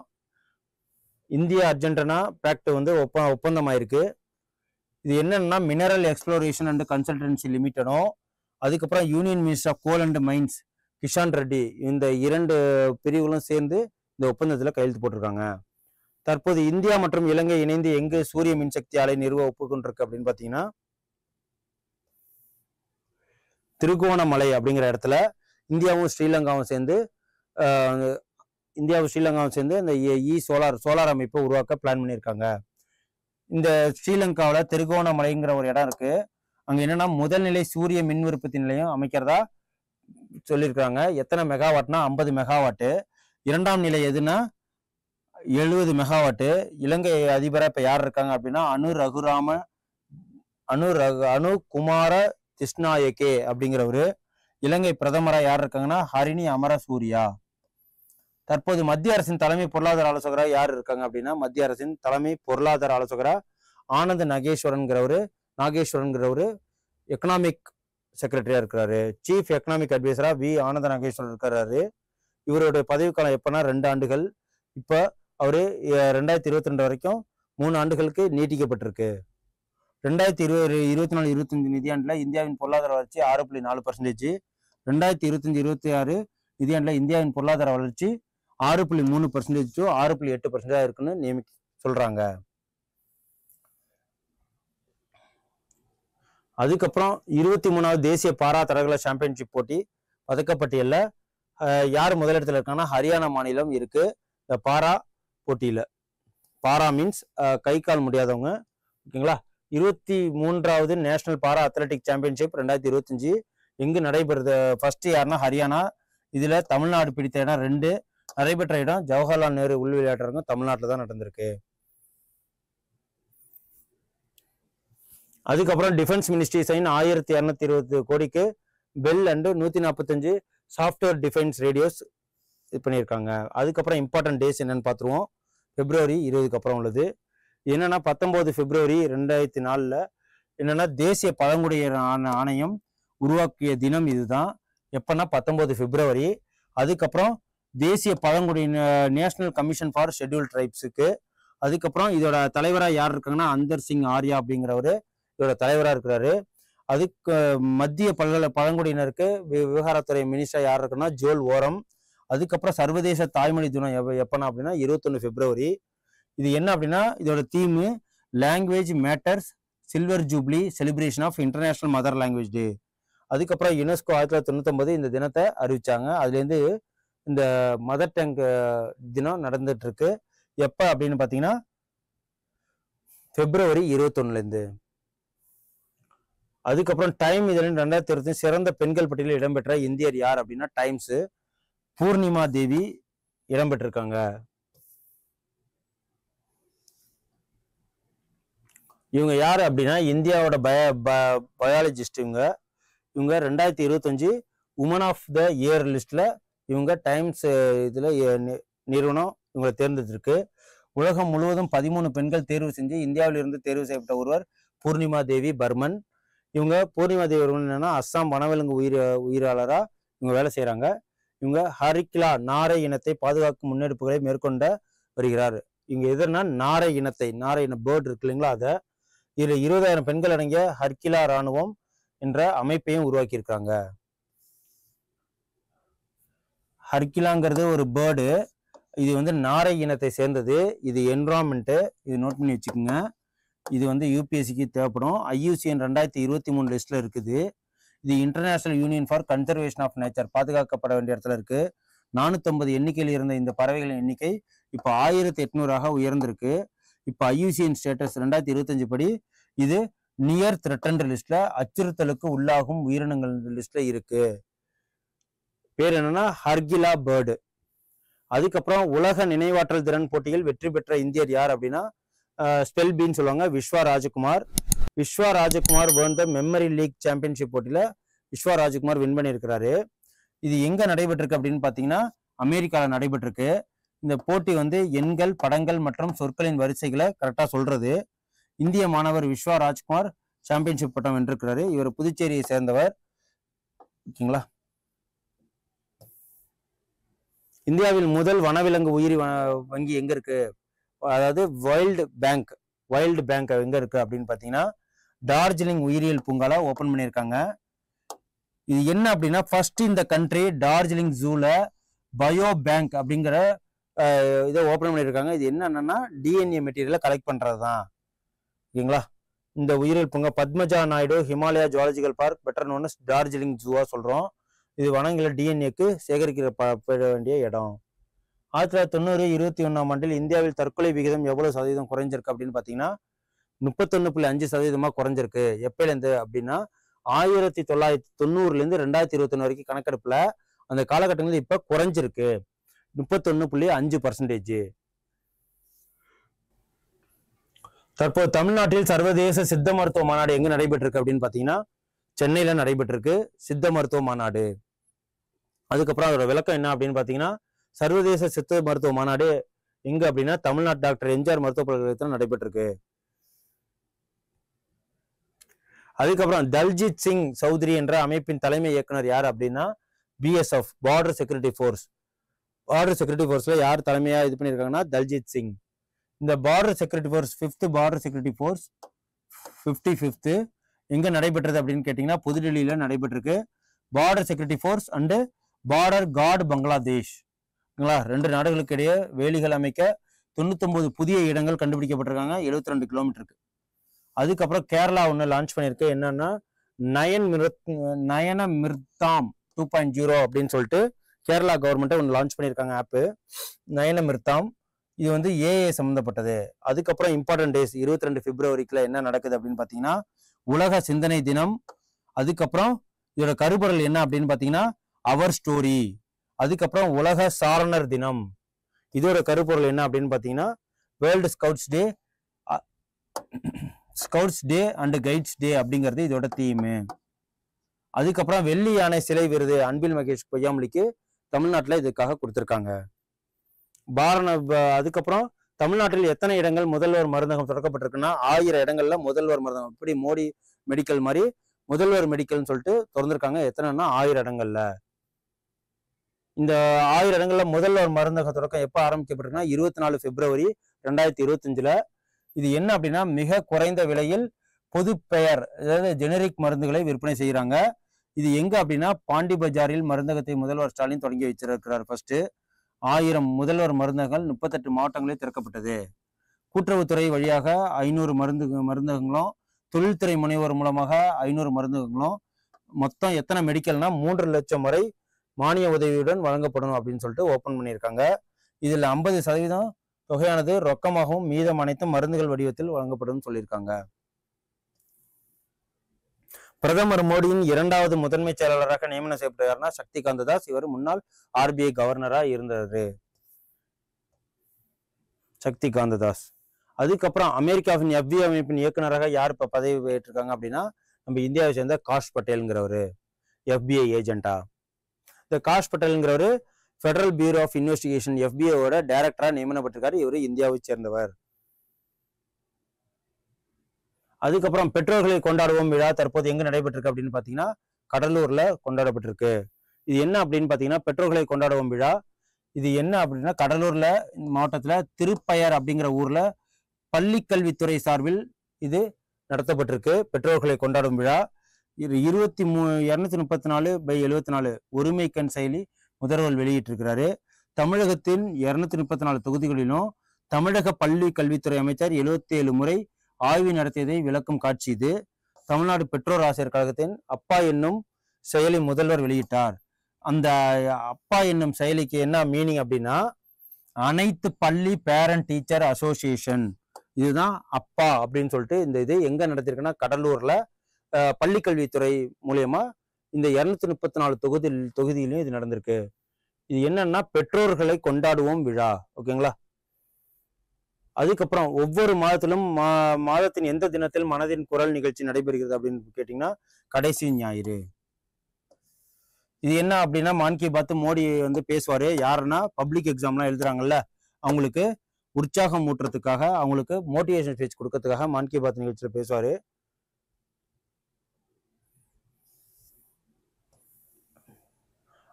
இந்தியா அர்ஜென்டினா பேக்ட் வந்து ஒப்பந்தம் ஆயிருக்கு. இது என்னன்னா மினரல் எக்ஸ்ப்ளோரேஷன் அண்ட் கன்சல்டன்சி லிமிட்டடும், அதுக்கப்புறம் union minister of coal and mines Kishan Reddy, இந்த 2 பிரிவுகளும் சேர்ந்து இந்த ஒப்பந்தத்தில் கையெழுத்து போட்டிருக்காங்க. தற்போது இந்தியா மற்றும் இலங்கை இணைந்து எங்கு சூரிய மின்சக்தி ஆலை நிறுவ ஒப்புக்கொண்டிருக்கு அப்படின்னு பார்த்தீங்கன்னா திருகோணமலை அப்படிங்கிற இடத்துல இந்தியாவும் ஸ்ரீலங்காவும் சேர்ந்து இந்த சோலார் அமைப்பை உருவாக்க பிளான் பண்ணியிருக்காங்க. இந்த ஸ்ரீலங்காவில் திருகோணமலைங்கிற ஒரு இடம் இருக்கு. அங்க என்னன்னா முதல்நிலை சூரிய மின் உற்பத்தி நிலையம் அமைக்கிறதா சொல்லியிருக்காங்க. எத்தனை மெகாவாட்னா 50 மெகாவாட்டு. 2ஆம் நிலை எதுனா 70 மெகாவாட்டு. இலங்கை அதிபராக இப்ப யார் இருக்காங்க அப்படின்னா அனு குமார திஸ்நாயக்கே அப்படிங்கிறவரு. இலங்கை பிரதமரா யார் இருக்காங்கன்னா ஹரிணி அமரசூரியா. தற்போது மத்திய அரசின் தலைமை பொருளாதார ஆலோசகரா யார் இருக்காங்க அப்படின்னா மத்திய அரசின் தலைமை பொருளாதார ஆலோசகரா ஆனந்த் நாகேஸ்வரன்கிறவரு எக்கனாமிக் செக்ரட்டரியா இருக்கிறாரு. சீஃப் எக்கனாமிக் அட்வைசரா ஆனந்த நாகேஸ்வரன் இருக்கிறாரு. இவருடைய பதவிக்காலம் எப்பன்னா 2 ஆண்டுகள். இப்போ அவரு 2022 வரைக்கும் 3 ஆண்டுகளுக்கு நீட்டிக்கப்பட்டிருக்கு. 2024-25 நிதியாண்டுல இந்தியாவின் பொருளாதார வளர்ச்சி 6.4%, 2025-26 நிதியாண்டில் இந்தியாவின் பொருளாதார வளர்ச்சி 6.3% to 6.8% இருக்குன்னு சொல்றாங்க. அதுக்கப்புறம் 23வது தேசிய பாரா தடகள சாம்பியன்ஷிப் போட்டி பதக்கப்பட்டியலில் யார் முதலிடத்துல இருக்காங்கன்னா ஹரியானா மாநிலம் இருக்கு. இந்த பாரா போட்டியில, பாரா மீன்ஸ் கை கால் முடியாதவங்க, ஓகேங்களா. 23வது நேஷனல் பாரா அத்லெட்டிக் சாம்பியன்ஷிப் 2025 எங்கு நடைபெறுது? ஃபர்ஸ்ட் யாருன்னா ஹரியானா. இதுல தமிழ்நாடு பிடித்த இடம் 2, நடைபெற்ற இடம் ஜவஹர்லால் நேரு உள் விளையாட்டுறவங்க தமிழ்நாட்டில் தான் நடந்திருக்கு. அதுக்கப்புறம் டிஃபென்ஸ் மினிஸ்ட்ரி சைன் 1220 கோடிக்கு bell and 145 software defence radios இது பண்ணியிருக்காங்க. அதுக்கப்புறம் இம்பார்ட்டன்ட் டேஸ் என்னன்னு பார்த்துருவோம். February 20க்கு அப்புறம் உள்ளது என்னன்னா 19 February 2004 என்னன்னா தேசிய பழங்குடியினர் ஆணையம் உருவாக்கிய தினம் இதுதான். எப்பன்னா 19 February. அதுக்கப்புறம் தேசிய பழங்குடியினர் நேஷனல் கமிஷன் ஃபார் ஷெட்யூல் ட்ரைப்ஸுக்கு. அதுக்கப்புறம் இதோட தலைவராக யார் இருக்காங்கன்னா அந்தர் சிங் ஆர்யா அப்படிங்கிறவரு இதோட தலைவராக இருக்கிறாரு. அதுக்கு மத்திய பழங்குடியினருக்கு விவகாரத்துறை மினிஸ்டர் யார் இருக்குன்னா ஜோல் ஓரம். அதுக்கப்புறம் சர்வதேச தாய்மொழி தினம் எப்பனா அப்படின்னா 21 February. இது என்ன அப்படின்னா இதோட theme language matters silver jubilee celebration of international mother language day. அதுக்கப்புறம் யுனெஸ்கோ 1999 இந்த தினத்தை அறிவிச்சாங்க. அதுலேருந்து இந்த மதர் டங் தினம் நடந்துட்டு இருக்கு. எப்போ அப்படின்னு பார்த்தீங்கன்னா February 21லேருந்து. அதுக்கப்புறம் டைம் இதழின் 2020 சிறந்த பெண்கள் பட்டியலில் இடம்பெற்ற இந்தியர் யார் அப்படின்னா டைம்ஸ் பூர்ணிமா தேவி இடம்பெற்றிருக்காங்க. இவங்க யாரு அப்படின்னா இந்தியாவோட பயாலஜிஸ்ட். இவங்க 2025 உமன் ஆஃப் த இயர் லிஸ்ட்ல இவங்க டைம்ஸ் இதுல நிறுவனம் இவங்களை தேர்ந்தெடுத்திருக்கு. உலகம் முழுவதும் 13 பெண்கள் தேர்வு செஞ்சு இந்தியாவிலிருந்து தேர்வு செய்யப்பட்ட ஒருவர் பூர்ணிமா தேவி பர்மன். இவங்க பூர்ணிமா தேவி பர்மன் என்னன்னா அஸ்ஸாம் வனவிலங்கு உயிராளராக இவங்க வேலை செய்யறாங்க. இவங்க ஹரிக்கிலா நாரை இனத்தை பாதுகாக்கும் முன்னெடுப்புகளை மேற்கொண்ட வருகிறார். இவங்க எதுனா நாரை இன பேர்ட் இருக்கு இல்லைங்களா, அதை இதுல 20,000 பெண்கள் அடங்கிய ஹர்கிலா இராணுவம் என்ற அமைப்பையும் உருவாக்கியிருக்காங்க. ஹர்கிலாங்கிறது ஒரு பேர்டு. இது நாரை இனத்தை சேர்ந்தது. இது என்விரான்மெண்ட், இது நோட் பண்ணி வச்சுக்கோங்க. இது யூபிஎஸ்சிக்கு தேவைப்படும். IUCN 2023 லிஸ்ட்ல இருக்குது. இது international union for conservation of nature, பாதுகாக்கப்பட வேண்டிய இடத்துல இருக்கு. 450 எண்ணிக்கையில் இருந்த இந்த பறவைகளின் எண்ணிக்கை இப்போ 1800 உயர்ந்திருக்கு. இப்போ IUCN ஸ்டேட்டஸ் 2025 படி இது நியர் த்ரெட்டன்ட் லிஸ்ட்ல, அச்சுறுத்தலுக்கு உள்ளாகும் உயிரினங்கள் லிஸ்ட்ல இருக்கு. பேர் என்னன்னா ஹர்கிலா பேர்டு. அதுக்கப்புறம் உலக நினைவாற்றல் திறன் போட்டியில் வெற்றி பெற்ற இந்தியர் யார் அப்படின்னா ஸ்பெல்பின்னு சொல்லுவாங்க, விஸ்வா ராஜகுமார். விஸ்வா ராஜகுமார் வேர்ந்த மெமரி லீக் சாம்பியன்ஷிப் போட்டியில விஸ்வா ராஜகுமார் வின் பண்ணியிருக்கிறாரு. இது எங்க நடைபெற்றிருக்கு அப்படின்னு பாத்தீங்கன்னா அமெரிக்காவில் நடைபெற்றிருக்கு. இந்த போட்டி எண்கள், படங்கள் மற்றும் சொற்களின் வரிசைகளை கரெக்டா சொல்றது. இந்திய மாணவர் விஸ்வா ராஜ்குமார் சாம்பியன்ஷிப் பட்டம் வென்றிருக்கிறாரு. இவர் புதுச்சேரியை சேர்ந்தவர், ஓகேங்களா. இந்தியாவில் முதல் வனவிலங்கு உயிரி வங்கி எங்க இருக்கு, அதாவது வைல்டு பேங்க் எங்க இருக்கு அப்படின்னு பாத்தீங்கன்னா டார்ஜிலிங் உயிரியல் பூங்கால ஓபன் பண்ணியிருக்காங்க. இது என்ன அப்படின்னா ஃபர்ஸ்ட் இந்த கண்ட்ரி டார்ஜிலிங் ஜூல பயோ பேங்க் அப்படிங்கிற இதை ஓபன் பண்ணியிருக்காங்க. இது என்னன்னா DNA மெட்டீரியலை கலெக்ட் பண்றதுதான், ஓகேங்களா. இந்த உயிரியல் பூங்கா Padmaja Naidu Himalaya zoological park, better known as Darjeeling ஜூவா சொல்றோம். இது வனங்களை DNAக்கு சேகரிக்கிற வேண்டிய இடம். 1990 21ஆம் ஆண்டில் இந்தியாவில் தற்கொலை விகிதம் எவ்வளவு சதவீதம் குறைஞ்சிருக்கு அப்படின்னு பாத்தீங்கன்னா 31.5% குறைஞ்சிருக்கு. எப்பயிலேருந்து அப்படின்னா 1990 2021 வரைக்கும் கணக்கெடுப்புல அந்த காலகட்டங்களில் இப்ப குறைஞ்சிருக்கு 31.5%. தற்போது தமிழ்நாட்டில் சர்வதேச சித்த மருத்துவ மாநாடு எங்க நடைபெற்றிருக்கு அப்படின்னு பாத்தீங்கன்னா சென்னையில நடைபெற்றிருக்கு சித்த மருத்துவ மாநாடு. அதுக்கப்புறம் அதோட விளக்கம் என்ன அப்படின்னு பாத்தீங்கன்னா சர்வதேச சித்த மருத்துவ மாநாடு எங்க அப்படின்னா தமிழ்நாடு டாக்டர் எம்ஜிஆர் மருத்துவ பல்கலைக்கழகத்தில் நடைபெற்றிருக்கு. அதுக்கப்புறம் தல்ஜித் சிங் சௌத்ரி என்ற அமைப்பின் தலைமை இயக்குனர் யார் அப்படின்னா BSF border security force. Border security ஃபோர்ஸ்ல யார் தலைமையா இது பண்ணியிருக்காங்கன்னா தல்ஜித் சிங். இந்த border security force 5th border security force 55th எங்க நடைபெற்றது அப்படின்னு கேட்டீங்கன்னா புதுடெல்லியில நடைபெற்றிருக்கு. Border security force and border guard Bangladesh. ரெண்டு நாடுகளுக்கு இடையே வேலிகள் அமைக்க 99 புதிய இடங்கள் கண்டுபிடிக்கப்பட்டிருக்காங்க 72 கிலோமீட்டருக்கு. அதுக்கப்புறம் கேரளா ஒன்று லான்ச் பண்ணியிருக்கு. என்னன்னா நயன மிர்தாம் 2.0 அப்படின்னு சொல்லிட்டு கேரளா கவர்மெண்ட்டை ஒன்று லான்ச் பண்ணியிருக்காங்க ஆப்பு நயன மிர்தாம். இது வந்து ஏஏ சம்மந்தப்பட்டது. அதுக்கப்புறம் இம்பார்ட்டன்ட் டேஸ் 22 பிப்ரவரிக்குள்ள என்ன நடக்குது அப்படின்னு பார்த்தீங்கன்னா உலக சிந்தனை தினம். அதுக்கப்புறம் இதோட கருப்பொருள் என்ன அப்படின்னு பார்த்தீங்கன்னா அவர் ஸ்டோரி. அதுக்கப்புறம் உலக சாரணர் தினம். இதோட கருப்பொருள் என்ன அப்படின்னு பார்த்தீங்கன்னா world scouts day and guides day அப்படிங்கிறது இதோட தீமு. அதுக்கப்புறம் வெள்ளி யானை சிலை விருது அன்பில் மகேஷ் பொய்யாமொழிக்கு தமிழ்நாட்டில் இதுக்காக கொடுத்துருக்காங்க. அதுக்கப்புறம் தமிழ்நாட்டில் எத்தனை இடங்கள் முதல்வர் மருந்தகம் திறக்கப்பட்டிருக்குன்னா 1000 இடங்கள்ல முதல்வர் மருந்தகம். இப்படி மோடி மெடிக்கல் மாதிரி முதல்வர் மெடிக்கல்னு சொல்லிட்டு திறந்திருக்காங்க. எத்தனைன்னா 1000 இடங்கள்ல. இந்த 1000 இடங்கள்ல முதல்வர் மருந்தக தொடக்கம் எப்போ ஆரம்பிக்கப்பட்டிருக்குன்னா 24 பிப்ரவரி 2025. இது என்ன அப்படின்னா மிக குறைந்த விலையில் பொது பெயர் அதாவது ஜெனரிக் மருந்துகளை விற்பனை செய்கிறாங்க. இது எங்க அப்படின்னா பாண்டி பஜாரில் மருந்தகத்தை முதல்வர் ஸ்டாலின் தொடங்கி வச்சிருக்கிறார். ஃபர்ஸ்ட் 1000 முதல்வர் மருந்தகங்கள் 38 மாவட்டங்களில் திறக்கப்பட்டது. கூட்டுறவுத்துறை வழியாக 500 மருந்தகங்களும் தொழில்துறை முனைவோர் மூலமாக 500 மருந்தகங்களும் மொத்தம் எத்தனை மெடிக்கல்னா 3 லட்சம் வரை மானிய உதவியுடன் வழங்கப்படும் அப்படின்னு சொல்லிட்டு ஓப்பன் பண்ணியிருக்காங்க. இதில் 50% தொகையானது ரொக்கமாகவும் மீதம் அனைத்தும் மருந்துகள் வடிவத்தில் வழங்கப்படும் சொல்லியிருக்காங்க. பிரதமர் மோடியின் 2வது முதன்மை செயலாளராக நியமனம் செய்யப்பட்டார்னா சக்தி காந்ததாஸ். இவர் முன்னாள் ஆர்பிஐ கவர்னரா இருந்தாரு சக்தி காந்ததாஸ். அதுக்கப்புறம் அமெரிக்காவின் FBI அமைப்பின் இயக்குநராக யார் இப்ப பதவி ஏற்றிருக்காங்க அப்படின்னா நம்ம இந்தியாவை சேர்ந்த காஷ் பட்டேல்ங்கிறவரு FBI ஏஜென்டா. இந்த காஷ் பட்டேல்ங்கிறவரு ஃபெடரல் பியூரோ ஆஃப் இன்வெஸ்டிகேஷன் FBIயோட டைரக்டரா நியமனப்பட்டிருக்காரு. இவர் இந்தியாவை சேர்ந்தவர். அதுக்கப்புறம் பெற்றோர்களை கொண்டாடுவோம் விழா தற்போது எங்க நடைபெற்றிருக்கு அப்படின்னு பாத்தீங்கன்னா கடலூர்ல கொண்டாடப்பட்டிருக்கு. இது என்ன அப்படின்னு பாத்தீங்கன்னா பெற்றோர்களை கொண்டாடுவோம் விழா. இது என்ன அப்படின்னா கடலூர்ல மாவட்டத்துல திருப்பயர் அப்படிங்கிற ஊர்ல பள்ளிக்கல்வித்துறை சார்பில் இது நடத்தப்பட்டிருக்கு. பெற்றோர்களை கொண்டாடும் விழா. இது 234/74 உரிமைக்கண் செயலி முதல்வர் வெளியிட்டிருக்கிறாரு. தமிழகத்தின் 234 தொகுதிகளிலும் தமிழக பள்ளி கல்வித்துறை அமைச்சர் 77 முறை ஆய்வு நடத்தியதை விளக்கும் காட்சி இது. தமிழ்நாடு பெற்றோர் ஆசிரியர் கழகத்தின் அப்பா என்னும் செயலி முதல்வர் வெளியிட்டார். அந்த அப்பா என்னும் செயலிக்கு என்ன மீனிங் அப்படின்னா அனைத்து பள்ளி பேரண்ட் டீச்சர் அசோசியேஷன். இதுதான் அப்பா அப்படின்னு சொல்லிட்டு இந்த இது எங்க நடத்திருக்குன்னா கடலூர்ல பள்ளிக்கல்வித்துறை மூலியமா இந்த 234 தொகுதியிலையும் இது நடந்திருக்கு. இது என்னன்னா பெற்றோர்களை கொண்டாடுவோம் விழா. ஓகேங்களா. அதுக்கப்புறம் ஒவ்வொரு மாதத்திலும் மாதத்தின் எந்த தினத்தில் மனதின் குரல் நிகழ்ச்சி நடைபெறுகிறது அப்படின்னு கேட்டீங்கன்னா கடைசி ஞாயிறு. இது என்ன அப்படின்னா மான் கி பாத் மோடி வந்து பேசுவாரு. யாருன்னா பப்ளிக் எக்ஸாம்லாம் எழுதுறாங்கல்ல அவங்களுக்கு உற்சாகம் ஊட்டுறதுக்காக அவங்களுக்கு மோட்டிவேஷன் ஸ்பீச் கொடுக்கறதுக்காக மான் கி பாத் நிகழ்ச்சியில பேசுவாரு.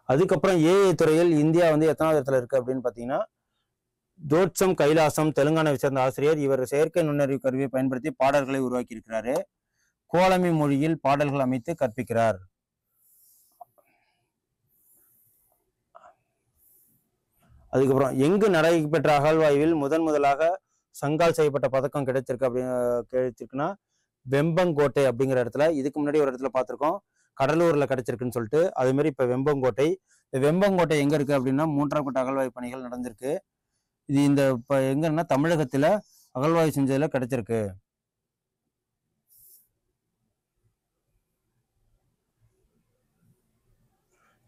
அதுக்கப்புறம் ஏஐ துறையில் இந்தியா வந்து எத்தனாவது இடத்துல இருக்கு அப்படின்னு பாத்தீங்கன்னா ஜோட்சம் கைலாசம் தெலுங்கானாவை சேர்ந்த ஆசிரியர். இவர் செயற்கை நுண்ணறிவு கருவியை பயன்படுத்தி பாடல்களை உருவாக்கி இருக்கிறாரு. கோலமி மொழியில் பாடல்கள் அமைத்து கற்பிக்கிறார். அதுக்கப்புறம் எங்கு நடைபெற்ற அகழ்வாய்வில் முதலாக சங்கால் செய்யப்பட்ட பதக்கம் கிடைச்சிருக்குன்னா வெம்பங்கோட்டை அப்படிங்கிற இடத்துல. இதுக்கு முன்னாடி ஒரு இடத்துல பார்த்திருக்கோம் கடலூர்ல கிடைச்சிருக்குன்னு சொல்லிட்டு. அதே மாதிரி இப்ப வெம்பங்கோட்டை. இந்த வெம்பங்கோட்டை எங்க இருக்கு அப்படின்னா 3ஆம் கட்ட அகழ்வாய்வு பணிகள் நடந்திருக்கு. இது இந்த இப்ப எங்கன்னா தமிழகத்துல அகழ்வாய்வு செஞ்சதுல கிடைச்சிருக்கு.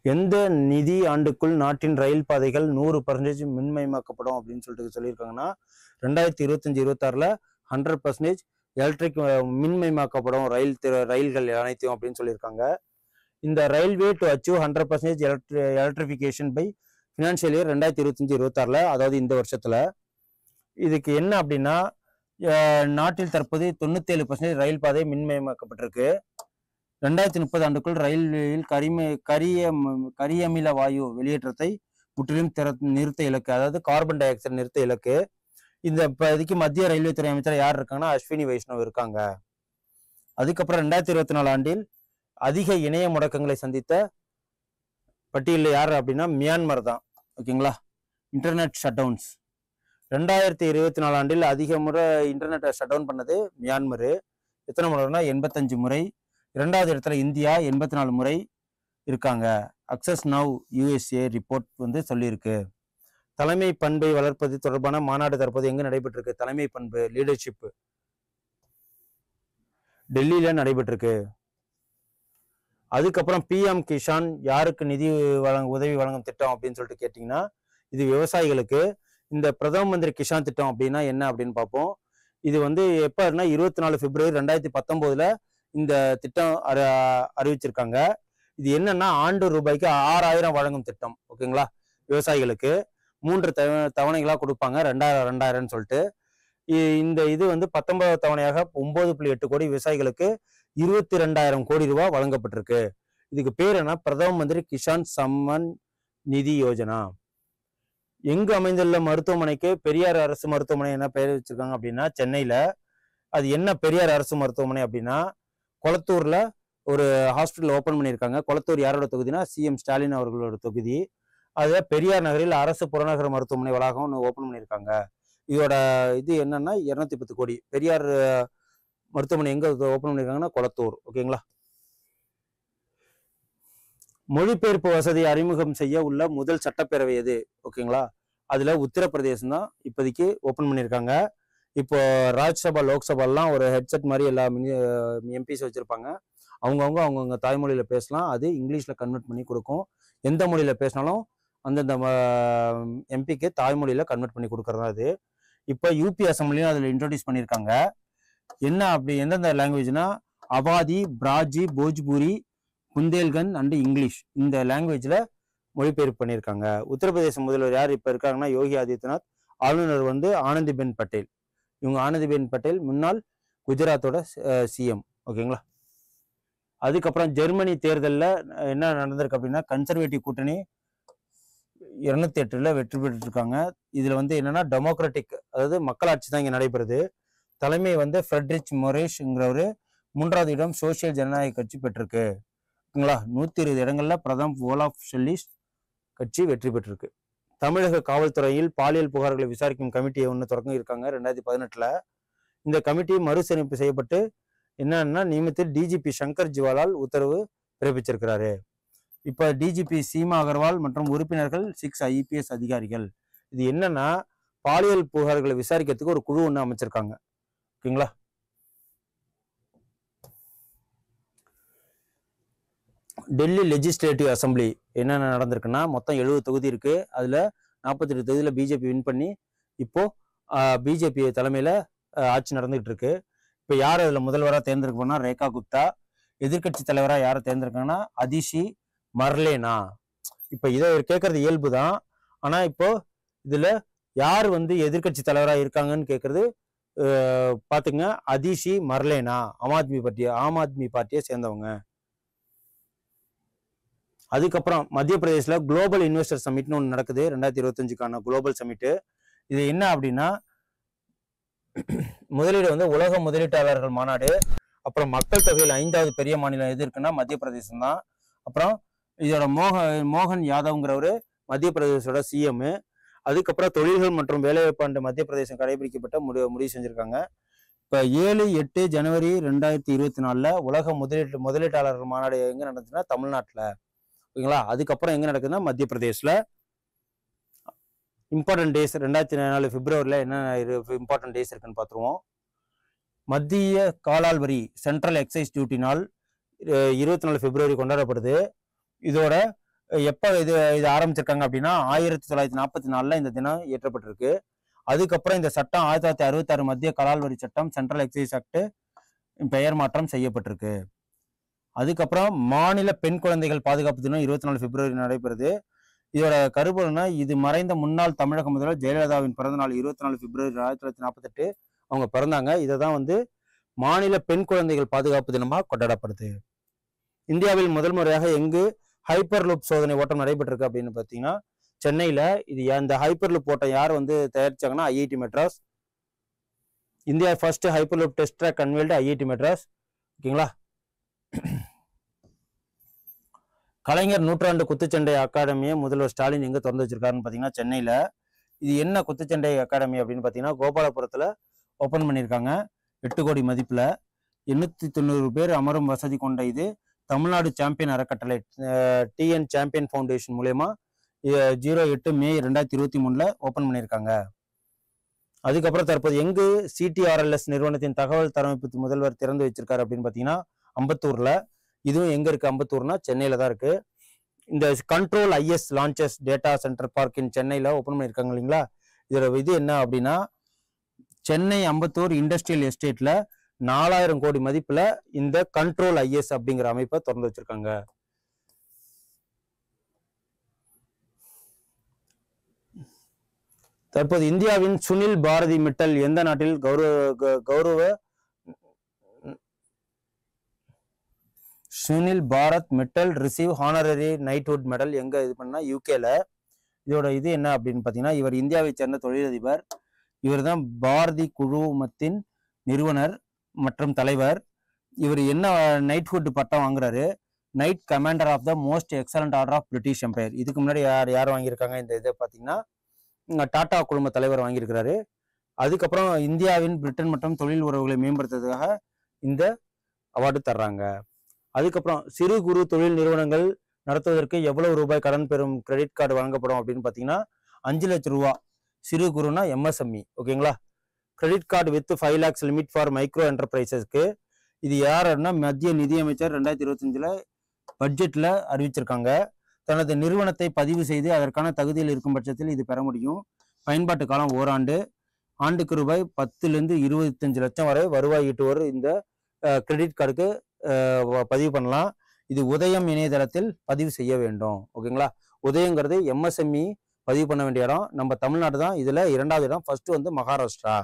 எந்த நிதி ஆண்டுக்குள் நாட்டின் ரயில் பாதைகள் 100% மின்மயமாக்கப்படும் அப்படின்னு சொல்லிட்டு சொல்லியிருக்காங்கன்னா 2025-26ல 100% எலக்ட்ரிக் மின்மயமாக்கப்படும் ரயில்கள் அனைத்தையும் அப்படின்னு சொல்லியிருக்காங்க. இந்த railway to achieve 100% electrification by financial year 2025-26ல அதாவது இந்த வருஷத்துல. இதுக்கு என்ன அப்படின்னா நாட்டில் தற்போது 97% ரயில் பாதை மின்மயமாக்கப்பட்டிருக்கு. 2030 ஆண்டுக்குள் ரயில்வேயில் கரியமில வாயு வெளியேற்றத்தை முற்றிலும் நிறுத்த இலக்கு, அதாவது கார்பன் டை ஆக்சைடு நிறுத்த இலக்கு. இந்த இதுக்கு மத்திய ரயில்வே துறை அமைச்சர் யார் இருக்காங்கன்னா அஸ்வினி வைஷ்ணவ் இருக்காங்க. அதுக்கப்புறம் 2024 ஆண்டில் அதிக இணைய முடக்கங்களை சந்தித்த பட்டியலில் யார் அப்படின்னா மியான்மர் தான். ஓகேங்களா. இன்டர்நெட் ஷட்டவுன்ஸ் 2024 ஆண்டில் அதிக முறை இன்டர்நெட்டை ஷட் டவுன் பண்ணது மியான்மரு. எத்தனை முறைனா 85 முறை. 2வது இடத்துல இந்தியா 84 முறை இருக்காங்க. அக்சஸ் நவ் யூஎஸ்ஏ ரிப்போர்ட் வந்து சொல்லியிருக்கு. தலைமை பண்பை வளர்ப்பது தொடர்பான மாநாடு தற்போது எங்க நடைபெற்றிருக்கு? தலைமை பண்பு லீடர்ஷிப் டெல்லியில நடைபெற்றிருக்கு. அதுக்கப்புறம் பிஎம் கிஷான் யாருக்கு நிதி உதவி வழங்கும் திட்டம் அப்படின்னு சொல்லிட்டு கேட்டீங்கன்னா, இது விவசாயிகளுக்கு. இந்த பிரதம மந்திரி கிஷான் திட்டம் அப்படின்னா என்ன அப்படின்னு பார்ப்போம். இது வந்து எப்பன்னா 24 பிப்ரவரி 2019 இந்த திட்டம் அறிவிச்சிருக்காங்க. இது என்னன்னா ஆண்டு ரூபாய்க்கு 6000 வழங்கும் திட்டம். ஓகேங்களா. விவசாயிகளுக்கு 3 தவணைகளா கொடுப்பாங்க. 2000 சொல்லிட்டு. இந்த இது வந்து 19 தவணையாக 9.8 கோடி விவசாயிகளுக்கு 22,000 கோடி ரூபாய் வழங்கப்பட்டிருக்கு. இதுக்கு பேர் என்ன? பிரதம மந்திரி கிஷான் சம்மன் நிதி யோஜனா. எங்கு அமைந்துள்ள மருத்துவமனைக்கு பெரியார் அரசு மருத்துவமனை என்ன பெயர் வச்சிருக்காங்க அப்படின்னா சென்னையில. அது என்ன பெரியார் அரசு மருத்துவமனை அப்படின்னா கொளத்தூர்ல ஒரு ஹாஸ்பிட்டல் ஓபன் பண்ணியிருக்காங்க. கொளத்தூர் யாரோட தொகுதினா சிஎம் ஸ்டாலின் அவர்களோட தொகுதி. அது பெரியார் நகரில் அரசு புறநகர மருத்துவமனை வளாகம் ஓபன் பண்ணியிருக்காங்க. இதோட இது என்னன்னா 210 கோடி. பெரியார் மருத்துவமனை எங்க ஓபன் பண்ணியிருக்காங்கன்னா கொளத்தூர். ஓகேங்களா. மொழிபெயர்ப்பு வசதி அறிமுகம் செய்ய உள்ள முதல் சட்டப்பேரவை எது? ஓகேங்களா. அதுல உத்தரப்பிரதேசம் தான் இப்போதைக்கு ஓபன் பண்ணியிருக்காங்க. இப்போ ராஜ்சபா லோக்சபாலாம் ஒரு ஹெட்செட் மாதிரி எல்லா எம்பிஸ் வச்சிருப்பாங்க. அவங்கவுங்க தாய்மொழியில பேசலாம். அது இங்கிலீஷ்ல கன்வெர்ட் பண்ணி கொடுக்கும். எந்த மொழியில பேசினாலும் அந்தந்த எம்பிக்கு தாய்மொழியில கன்வெர்ட் பண்ணி கொடுக்கறதா அது. இப்போ யூபி அசம்பிளியும் அதில் இன்ட்ரோடியூஸ் பண்ணியிருக்காங்க. என்ன அப்படி எந்தெந்த லாங்குவேஜ்னா அவாதி, பிராஜி, போஜ்பூரி, புந்தேல்கண்ட் அண்ட் இங்கிலீஷ் இந்த லாங்குவேஜ்ல மொழிபெயர்ப்பு பண்ணியிருக்காங்க. உத்தரப்பிரதேச முதல்வர் யார் இப்ப இருக்காங்கன்னா யோகி ஆதித்யநாத். ஆளுநர் வந்து ஆனந்திபென் பட்டேல். இவங்க ஆனந்திபென் பட்டேல் முன்னாள் குஜராத்தோட சிஎம். ஓகேங்களா. அதுக்கப்புறம் ஜெர்மனி தேர்தலில் என்ன நடந்திருக்கு அப்படின்னா கன்சர்வேட்டிவ் கூட்டணி 208 வெற்றி பெற்று இருக்காங்க. இதுல வந்து என்னன்னா டெமோக்ராட்டிக் அதாவது மக்களாட்சி தான் இங்க நடைபெறுது. தலைமை வந்து ஃப்ரெட்ரிச் மொரேஷ்ங்கிறவரு. 3வது இடம் சோசியல் ஜனநாயக கட்சி பெற்றிருக்கு. ஓகேங்களா. 120 இடங்கள்ல பிரதம் ஓலாஃப் ஷெல்லிஸ் கட்சி வெற்றி பெற்றிருக்கு. தமிழக காவல்துறையில் பாலியல் புகார்களை விசாரிக்கும் கமிட்டியை ஒன்று தொடங்க இருக்காங்க 2018. இந்த கமிட்டி மறுசீரமைப்பு செய்யப்பட்டு என்னன்னா நியமித்து டிஜிபி சங்கர் ஜிவாலால் உத்தரவு பிறப்பிச்சிருக்கிறாரு. இப்ப டிஜிபி சீமா அகர்வால் மற்றும் உறுப்பினர்கள் 6 ஐபிஎஸ் அதிகாரிகள். இது என்னன்னா பாலியல் புகார்களை விசாரிக்கிறதுக்கு ஒரு குழு ஒன்று அமைச்சிருக்காங்க. ஓகேங்களா. டெல்லி லெஜிஸ்லேட்டிவ் அசம்பிளி என்னென்ன நடந்திருக்குன்னா மொத்தம் 70 தொகுதி இருக்கு. அதுல 48 தொகுதியில பிஜேபி வின் பண்ணி இப்போ பிஜேபி தலைமையில ஆட்சி நடந்துகிட்டு இருக்கு. இப்ப யார் அதுல முதல்வராக தேர்ந்தெடுக்க ரேகா குப்தா. எதிர்கட்சி தலைவராக யாரை தேர்ந்தெடுக்காங்கன்னா அதிஷி மர்லேனா. இப்ப இதை கேட்கறது இயல்பு தான். ஆனா இப்போ இதுல யார் வந்து எதிர்கட்சி தலைவராக இருக்காங்கன்னு கேட்கறது பாத்துங்க. அதிஷி மர்லேனா ஆம் ஆத்மி பார்ட்டியை சேர்ந்தவங்க. அதுக்கப்புறம் மத்திய பிரதேசில் குளோபல் இன்வெஸ்டர் சமிட்னு ஒன்று நடக்குது 2025க்கான குளோபல் சமிட்டு. இது என்ன அப்படின்னா முதலீடு வந்து உலக முதலீட்டாளர்கள் மாநாடு. அப்புறம் மக்கள் தொகையில் 5வது பெரிய மாநிலம் எது இருக்குன்னா மத்திய பிரதேசம் தான். அப்புறம் இதோட மோகன் யாதவ்ங்கிறவரு மத்திய பிரதேசோட சிஎம். அதுக்கப்புறம் தொழில்கள் மற்றும் வேலைவாய்ப்பு மத்திய பிரதேசம் கடைபிடிக்கப்பட்ட முடிவு செஞ்சிருக்காங்க. இப்போ 7-8 ஜனவரி 2024 உலக முதலீட்டாளர்கள் மாநாடு எங்க நடந்துச்சுன்னா தமிழ்நாட்டில். ஓகேங்களா. அதுக்கப்புறம் எங்க நடக்குதுன்னா மத்திய பிரதேசில். இம்பார்ட்டன்ட் டேஸ் 2024 பிப்ரவரியில் என்ன இம்பார்ட்டன்ட் டேஸ் இருக்குன்னு பார்த்துருவோம். மத்திய காலால் வரி சென்ட்ரல் எக்ஸைஸ் டியூட்டி நாள் 24 பிப்ரவரி கொண்டாடப்படுது. இதோட எப்போ இது ஆரம்பிச்சிருக்காங்க அப்படின்னா 1944 இந்த தினம் இயற்றப்பட்டிருக்கு. அதுக்கப்புறம் இந்த சட்டம் 1966 மத்திய கலால் வரி சட்டம் சென்ட்ரல் எக்ஸைஸ் ஆக்ட் பெயர் மாற்றம் செய்யப்பட்டிருக்கு. அதுக்கப்புறம் மாநில பெண் குழந்தைகள் பாதுகாப்பு தினம் 24 பிப்ரவரி நடைபெறுது. இதோட கருப்பொருள்னா இது மறைந்த முன்னாள் தமிழக முதல்வர் ஜெயலலிதாவின் பிறந்த நாள் 24 பிப்ரவரி 1948 அவங்க பிறந்தாங்க. இதை தான் வந்து மாநில பெண் குழந்தைகள் பாதுகாப்பு தினமா கொண்டாடப்படுது. இந்தியாவில் முதல் முறையாக எங்கு ஹைப்பர் லூப் சோதனை ஓட்டம் நடைபெற்றிருக்கு அப்படின்னு பார்த்தீங்கன்னா சென்னையில. இது அந்த ஹைப்பர் லூப் ஓட்டம் யார் வந்து தயாரிச்சாங்கன்னா IIT Madras. India first hyperloop test track unveiled IIT Madras. ஓகேங்களா. கலைஞர் நூற்றாண்டு குத்துச்சண்டை அகாடமியை முதல்வர் ஸ்டாலின் எங்கே திறந்து வச்சிருக்காருன்னு பார்த்தீங்கன்னா சென்னையில். இது என்ன குத்துச்சண்டை அகாடமி அப்படின்னு பார்த்தீங்கன்னா கோபாலபுரத்தில் ஓப்பன் பண்ணியிருக்காங்க. 8 கோடி மதிப்பில் 890 பேர் அமரும் வசதி கொண்ட இது தமிழ்நாடு சாம்பியன் அறக்கட்டளை டிஎன் சாம்பியன் ஃபவுண்டேஷன் மூலயமா 08 மே 2023 ஓப்பன் பண்ணியிருக்காங்க. அதுக்கப்புறம் தற்போது எங்கு சிடிஆர்எல்எஸ் நிறுவனத்தின் தகவல் தரமைப்பு முதல்வர் திறந்து வச்சிருக்காரு அப்படின்னு பார்த்தீங்கன்னா அம்பத்தூர்ல. இதுவும் எங்க இருக்கு? அம்பத்தூர்னா சென்னையில தான் இருக்கு. இந்த control IS launches data centre park in சென்னையில ஓப்பன் பண்ணியிருக்காங்க இல்லைங்களா. இதோட இது என்ன அப்படின்னா சென்னை அம்பத்தூர் இண்டஸ்ட்ரியல் எஸ்டேட்ல 4000 கோடி மதிப்புல இந்த கண்ட்ரோல் ஐஎஸ் அப்படிங்கிற அமைப்பை திறந்து வச்சிருக்காங்க. தற்போது இந்தியாவின் சுனில் பாரதி மிட்டல் எந்த நாட்டில் கௌரவ Sunil Bharat Mittal receive honorary knighthood medal எங்க இது பண்ணா யூகேல. இதோட இது என்ன அப்படின்னு பாத்தீங்கன்னா இவர் இந்தியாவை சேர்ந்த தொழிலதிபர். இவர் தான் பாரதி குழுமத்தின் நிறுவனர் மற்றும் தலைவர். இவர் என்ன நைட்ஹுட் பட்டம் வாங்குறாரு? Knight commander of the most excellent order of British empire. இதுக்கு முன்னாடி யார் வாங்கியிருக்காங்க இந்த இதை பார்த்தீங்கன்னா டாடா குழும தலைவர் வாங்கியிருக்கிறாரு. அதுக்கப்புறம் இந்தியாவின் பிரிட்டன் மற்றும் தொழில் உறவுகளை மேம்படுத்துறதுக்காக இந்த அவார்டு தர்றாங்க. அதுக்கப்புறம் சிறு குறு தொழில் நிறுவனங்கள் நடத்துவதற்கு எவ்வளவு ரூபாய் கடன் பெறும் கிரெடிட் கார்டு வழங்கப்படும் அப்படின்னு பார்த்தீங்கன்னா 5 லட்சம் ரூபா. சிறு குறுனா எம்எஸ்எம்இ. ஓகேங்களா. Credit card with 5 lakhs limit for micro என்டர்பிரைசஸ்க்கு. இது யாருன்னா மத்திய நிதியமைச்சர் 2025 பட்ஜெட்ல அறிவிச்சிருக்காங்க. தனது நிறுவனத்தை பதிவு செய்து அதற்கான தகுதியில் இருக்கும் பட்சத்தில் இது பெற முடியும். பயன்பாட்டு காலம் ஓராண்டு. ஆண்டுக்கு ரூபாய் 10 to 25 லட்சம் வரை வருவாய் ஈட்டுவோர் இந்த கிரெடிட் கார்டுக்கு பதிவு பண்ணலாம். இது உதயம் இணையதளத்தில் பதிவு செய்ய வேண்டும். ஓகேங்களா. உதயங்கிறது எம்எஸ்எம்இ பதிவு பண்ண வேண்டிய இடம். நம்ம தமிழ்நாடு தான் இதுல 2வது இடம். ஃபர்ஸ்ட் வந்து மகாராஷ்டிரா.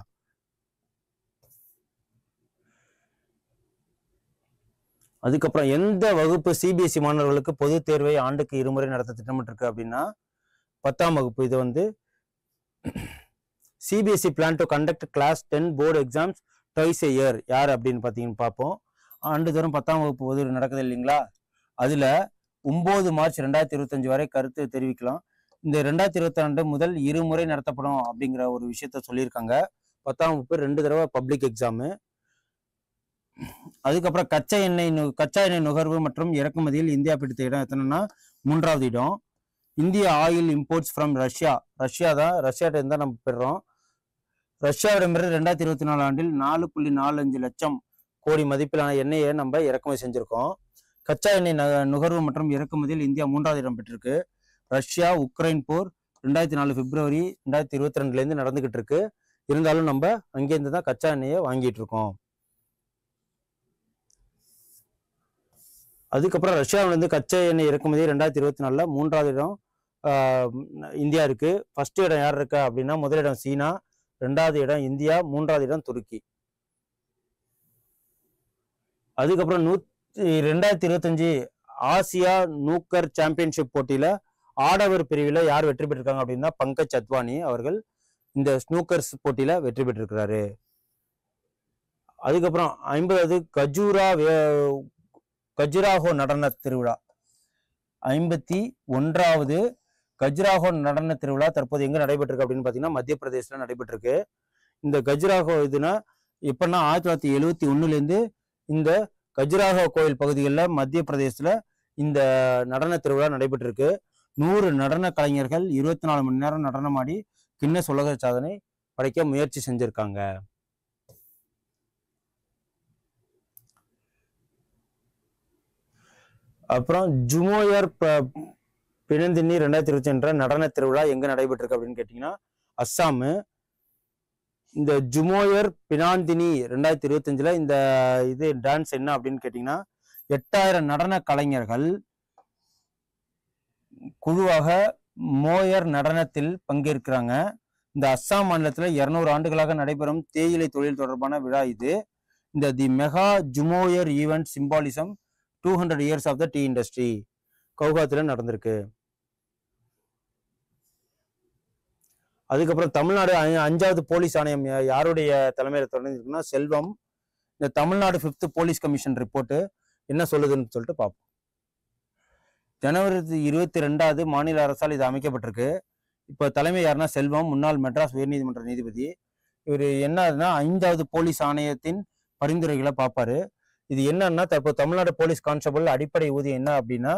அதுக்கப்புறம் எந்த வகுப்பு சிபிஎஸ்இ மாணவர்களுக்கு பொது தேர்வை ஆண்டுக்கு 2 முறை நடத்த திட்டமிட்டிருக்கு அப்படின்னா 10ஆம் வகுப்பு. இது வந்து CBSE plan to conduct class 10 board exams twice a year. யார் அப்படின்னு பார்த்தீங்கன்னு பார்ப்போம். ஆண்டுதோறும் 10ஆம் வகுப்பு பொது நடக்குது இல்லைங்களா. அதுல 9 மார்ச் 2025 வரை கருத்து தெரிவிக்கலாம். இந்த 2022 முதல் 2 முறை நடத்தப்படும் அப்படிங்கிற ஒரு விஷயத்த சொல்லியிருக்காங்க. 10ஆம் வகுப்பு 2 தடவை பப்ளிக் எக்ஸாமு. அதுக்கப்புறம் கச்சா எண்ணெய் நுகர்வு மற்றும் இறக்குமதியில் இந்தியா பிடித்த இடம் எத்தனைன்னா 3வது இடம். இந்திய ஆயில் இம்போர்ட்ஸ் ஃப்ரம் ரஷ்யாட்ட இருந்தா நம்ம பெறுறோம். ரஷ்யாவிடமிருந்து 2024 ஆண்டில் 4.45 லட்சம் கோடி மதிப்பிலான எண்ணெயை நம்ம இறக்குமதி செஞ்சிருக்கோம். கச்சா எண்ணெய் நுகர்வு மற்றும் இறக்குமதியில் இந்தியா 3வது இடம் பெற்றிருக்கு. ரஷ்யா உக்ரைன் போர் 2004 பிப்ரவரி 2022 நடந்துகிட்டு இருக்கு. இருந்தாலும் நம்ம அங்கேருந்து தான் கச்சா எண்ணெயை வாங்கிட்டு இருக்கோம். அதுக்கப்புறம் ரஷ்யாவிலிருந்து கச்சா எண்ணெய் இறக்குமதி 2024 3வது இடம் இந்தியா இருக்கு. ஃபர்ஸ்ட் இடம் யார் இருக்கா அப்படின்னா முதலிடம் சீனா, 2வது இடம் இந்தியா, 3வது இடம் துருக்கி. அதுக்கப்புறம் 2025 ஆசியா நூக்கர் சாம்பியன்ஷிப் போட்டியில ஆடவர் பிரிவில் யார் வெற்றி பெற்றிருக்காங்க அப்படின்னா பங்கஜ் அத்வானி அவர்கள் இந்த ஸ்னூக்கர்ஸ் போட்டியில வெற்றி பெற்றிருக்கிறாரு. அதுக்கப்புறம் 50வது கஜுராஹோ நடன திருவிழா 51வது கஜுராஹோ நடன திருவிழா தற்போது எங்க நடைபெற்றிருக்கு அப்படின்னு பாத்தீங்கன்னா மத்திய பிரதேசல நடைபெற்றிருக்கு. இந்த கஜுராஹோ இதுனா எப்பன்னா 1971 இந்த கஜுராஹோ கோயில் பகுதிகளில் மத்திய பிரதேசத்துல இந்த நடன திருவிழா நடைபெற்றிருக்கு. 100 நடன கலைஞர்கள் 24 மணி நேரம் நடனமாடி கின்னஸ் உலக சாதனை படைக்க முயற்சி செஞ்சிருக்காங்க. அப்புறம் ஜுமோயர் பிணந்தினி 2025 நடன திருவிழா எங்க நடைபெற்றிருக்கு அப்படின்னு கேட்டீங்கன்னா அஸ்ஸாமு. இந்த ஜுமோயர் பினாந்தினி 2025 இந்த இது டான்ஸ் என்ன அப்படின்னு கேட்டீங்கன்னா 8000 நடன கலைஞர்கள் குழுவாக மோயர் நடனத்தில் பங்கேற்கிறாங்க. இந்த அஸ்ஸாம் மாநிலத்துல 200 ஆண்டுகளாக நடைபெறும் தேயிலை தொழில் தொடர்பான விழா இது. இந்த the mega Jhumoir event symbolism 200 years of the tea industry கவுகாத்தில நடந்திருக்கு. அதுக்கப்புறம் தமிழ்நாடு 5வது போலீஸ் ஆணையம் யாருடைய தலைமையில தொடர்ந்துருக்குன்னா செல்வம். இந்த Tamil Nadu 5th police commission report என்ன சொல்லுதுன்னு சொல்லிட்டு பார்ப்போம். ஜனவரி 22 மாநில அரசால் இது அமைக்கப்பட்டிருக்கு. இப்போ தலைமை யாருன்னா செல்வம், முன்னாள் மெட்ராஸ் உயர்நீதிமன்ற நீதிபதி. இவர் என்னன்னா 5வது போலீஸ் ஆணையத்தின் பரிந்துரைகளை பார்ப்பாரு. இது என்னன்னா தற்போது தமிழ்நாடு போலீஸ் கான்ஸ்டபிள் அடிப்படை ஊதியம் என்ன அப்படின்னா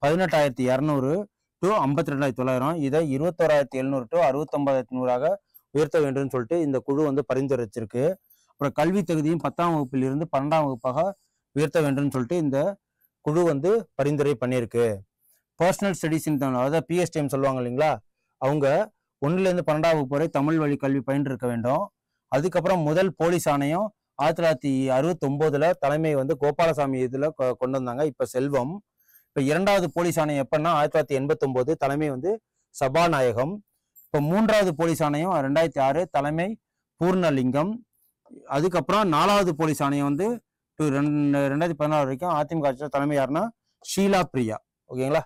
18,200 டு 52,900, இதை 21,700 டு 69,100 உயர்த்த வேண்டும் சொல்லிட்டு இந்த குழு வந்து பரிந்துரைச்சிருக்கு. அப்புறம் கல்வி தகுதியும் 10ஆம் வகுப்பில் இருந்து 12ஆம் வகுப்பாக உயர்த்த வேண்டும் சொல்லிட்டு இந்த குழு வந்து பரிந்துரை பண்ணியிருக்கு. பர்சனல் ஸ்டடீஸ், அதாவது பிஎஸ்டிஎம் சொல்லுவாங்க இல்லைங்களா, அவங்க 1லேருந்து 12ஆம் வகுப்பு வரை தமிழ் வழி கல்வி பயின்றிருக்க வேண்டும். அதுக்கப்புறம் முதல் போலீஸ் ஆணையம் 1969 தலைமை வந்து கோபாலசாமி இதில் கொண்டு வந்தாங்க. இப்போ செல்வம். இப்போ 2வது போலீஸ் ஆணையம் எப்பன்னா 1989 தலைமை வந்து சபாநாயகம். இப்போ 3வது போலீஸ் ஆணையம் 2006 தலைமை பூர்ணலிங்கம். அதுக்கப்புறம் 4வது போலீஸ் ஆணையம் வந்து 2016 வரைக்கும் அதிமுக ஆட்சியில் தலைமை யாருன்னா ஷீலா பிரியா. ஓகேங்களா,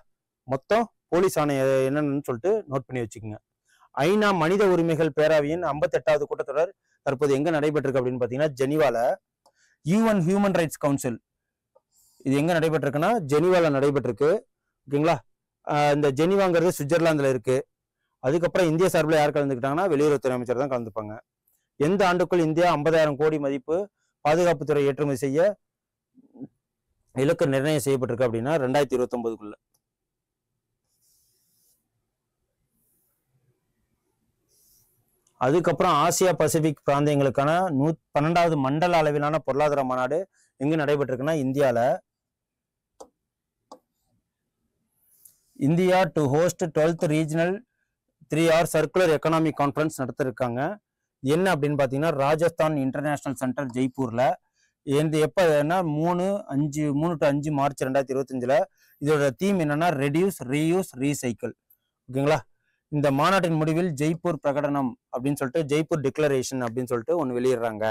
மொத்தம் போலீஸ் ஆணையம் என்னன்னு சொல்லிட்டு நோட் பண்ணி வச்சுக்கோங்க. ஐநா மனித உரிமைகள் பேரவையின் 58வது கூட்டத்தொடர் தற்போது எங்க நடைபெற்றிருக்கு அப்படின்னு பாத்தீங்கன்னா ஜெனீவால. யூஎன் ஹியூமன் ரைட்ஸ் கவுன்சில் இது எங்க நடைபெற்றிருக்குன்னா ஜெனீவால நடைபெற்றிருக்கு. ஓகேங்களா, இந்த ஜெனீவாங்கிறது சுவிட்சர்லாந்துல இருக்கு. அதுக்கப்புறம் இந்திய சார்பில் யார் கலந்துக்கிட்டாங்கன்னா வெளியுறவுத்துறை அமைச்சர் தான் கலந்துப்பாங்க. எந்த ஆண்டுக்குள் இந்தியா 50,000 கோடி மதிப்பு பாதுகாப்புத்துறை ஏற்றுமதி செய்ய இலக்கு நிர்ணயம் செய்யப்பட்டிருக்கு அப்படின்னா 2029க்குள்ள. அதுக்கப்புறம் ஆசியா பசிபிக் பிராந்தியங்களுக்கான 12வது மண்டல அளவிலான பொருளாதார மாநாடு எங்க நடைபெற்றிருக்குன்னா இந்தியால. India to host 12th regional 3-hour circular economic conference நடத்திருக்காங்க. என்ன அப்படின்னு பார்த்தீங்கன்னா ராஜஸ்தான் இன்டர்நேஷனல் சென்டர் ஜெய்ப்பூர்ல. எப்போன்னா 3 to 5 மார்ச் 2025. இதோட தீம் என்னன்னா ரெடியூஸ், ரீயூஸ், ரீசைக்கிள். ஓகேங்களா, இந்த மாநாட்டின் முடிவில் ஜெய்ப்பூர் பிரகடனம் அப்படின்னு சொல்லிட்டு ஜெய்ப்பூர் டிக்ளரேஷன் அப்படின்னு சொல்லிட்டு ஒன்று வெளியிடுறாங்க.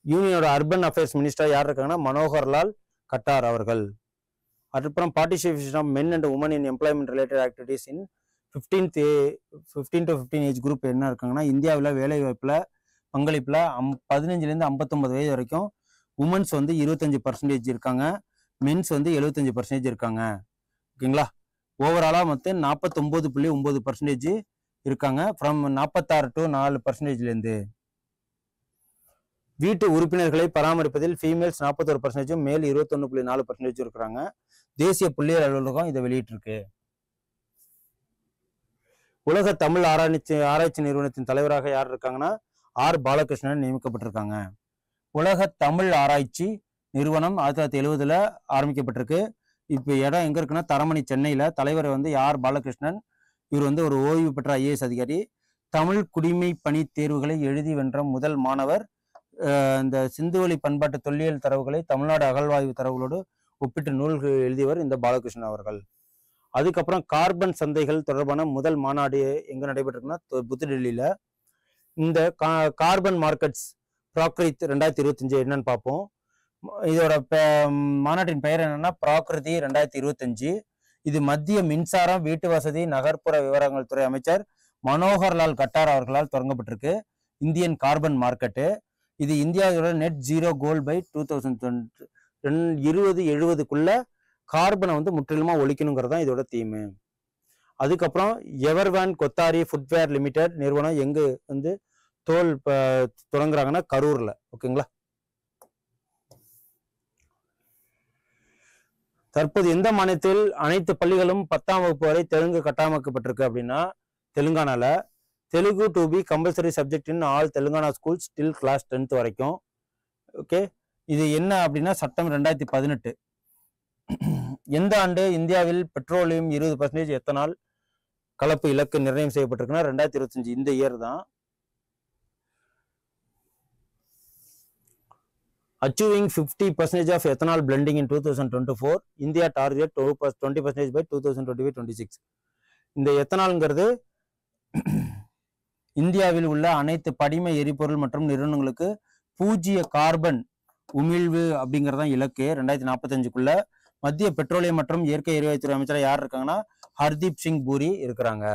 யூனியனோட அர்பன் அஃபேர்ஸ் மினிஸ்டர் யார் இருக்காங்கன்னா மனோகர்லால் கட்டார் அவர்கள். அதுக்கப்புறம் participation of men and women in employment related activities in 15 to 15 age group என்ன இருக்காங்கன்னா இந்தியாவில் வேலை வாய்ப்புல பங்களிப்புல 15லேருந்து 59 வயது வரைக்கும் உமன்ஸ் வந்து 25% இருக்காங்க, மென்ஸ் வந்து 75% இருக்காங்க. ஓகேங்களா, ஓவராலா மொத்தம் 49.9% இருக்காங்க. From 46 to 4%. வீட்டு உறுப்பினர்களை பராமரிப்பதில் ஃபீமேல்ஸ் 41%, மேல் 21.4% இருக்கிறாங்க. தேசிய புள்ளியியல் அலுவலகம் இதை வெளியிட்டிருக்கு. உலக தமிழ் ஆராய்ச்சி நிறுவனத்தின் தலைவராக யார் இருக்காங்கன்னா ஆர் பாலகிருஷ்ணன் நியமிக்கப்பட்டிருக்காங்க. உலக தமிழ் ஆராய்ச்சி நிறுவனம் 1970 ஆரம்பிக்கப்பட்டிருக்கு. இப்போ இடம் எங்க இருக்குன்னா தரமணி, சென்னையில. தலைவர் வந்து ஆர் பாலகிருஷ்ணன். இவர் வந்து ஒரு ஓய்வு பெற்ற ஐஏஎஸ் அதிகாரி. தமிழ் குடிமை பணி தேர்வுகளை எழுதி வென்ற முதல் மாணவர். இந்த சிந்துவெளி பண்பாட்டு தொல்லியல் தரவுகளை தமிழ்நாடு அகழ்வாய்வு தரவுகளோடு ஒப்பிட்டு நூல்கள் எழுதியவர் இந்த பாலகிருஷ்ணன் அவர்கள். அதுக்கப்புறம் கார்பன் சந்தைகள் தொடர்பான முதல் மாநாடு எங்க நடைபெற்றிருக்குன்னா புதுடெல்லியில. இந்த கார்பன் மார்க்கெட்ஸ் ப்ராக்ரித் 2025 என்னன்னு பார்ப்போம். இதோட மாநாட்டின் பெயர் என்னன்னா ப்ராக்ரிதி 2025. இது மத்திய மின்சாரம், வீட்டு வசதி, நகர்ப்புற விவகாரங்கள் துறை அமைச்சர் மனோகர்லால் கட்டார் அவர்களால் தொடங்கப்பட்டிருக்கு. Indian carbon market. இது இந்தியாவோட நெட் ஜீரோ கோல் பை 2070க்குள்ள கார்பனை வந்து முற்றிலுமா ஒழிக்கணுங்கிறது தான் இதோட தீமு. அதுக்கப்புறம் எவர்வேன் கொத்தாரி ஃபுட்வேர் லிமிடெட் நிறுவனம் எங்க வந்து தோல் தொடங்குறாங்கன்னா கரூர்ல. ஓகேங்களா, தற்போது எந்த மாநிலத்தில் அனைத்து பள்ளிகளும் 10ஆம் வகுப்பு வரை தெலுங்கு கட்டமைக்கப்பட்டிருக்கு அப்படின்னா தெலுங்கானால. Telugu to be compulsory subject in all Telangana schools till class 10th வரைக்கும். ஓகே, இது என்ன அப்படின்னா சட்டம் 2018. எந்த ஆண்டு இந்தியாவில் பெட்ரோலியம் 20% எத்தனால் கலப்பு இலக்கு நிர்ணயம் செய்யப்பட்டிருக்குன்னா 2025. இந்த இயர் தான். Achieving 50% of ethanol blending in 2024, India target 20% by 2025-26. இந்த எத்தனால்ங்கிறது இந்தியாவில் உள்ள அனைத்து படிம எரிபொருள் மற்றும் நிறுவனங்களுக்கு 0 கார்பன் உமிழ்வு அப்படிங்கறதான் இலக்கு 2045க்குள்ள. மத்திய பெட்ரோலியம் மற்றும் இயற்கை எரிவாயுத்துறை அமைச்சர் யார் இருக்காங்கன்னா ஹர்தீப் சிங் பூரி இருக்கிறாங்க.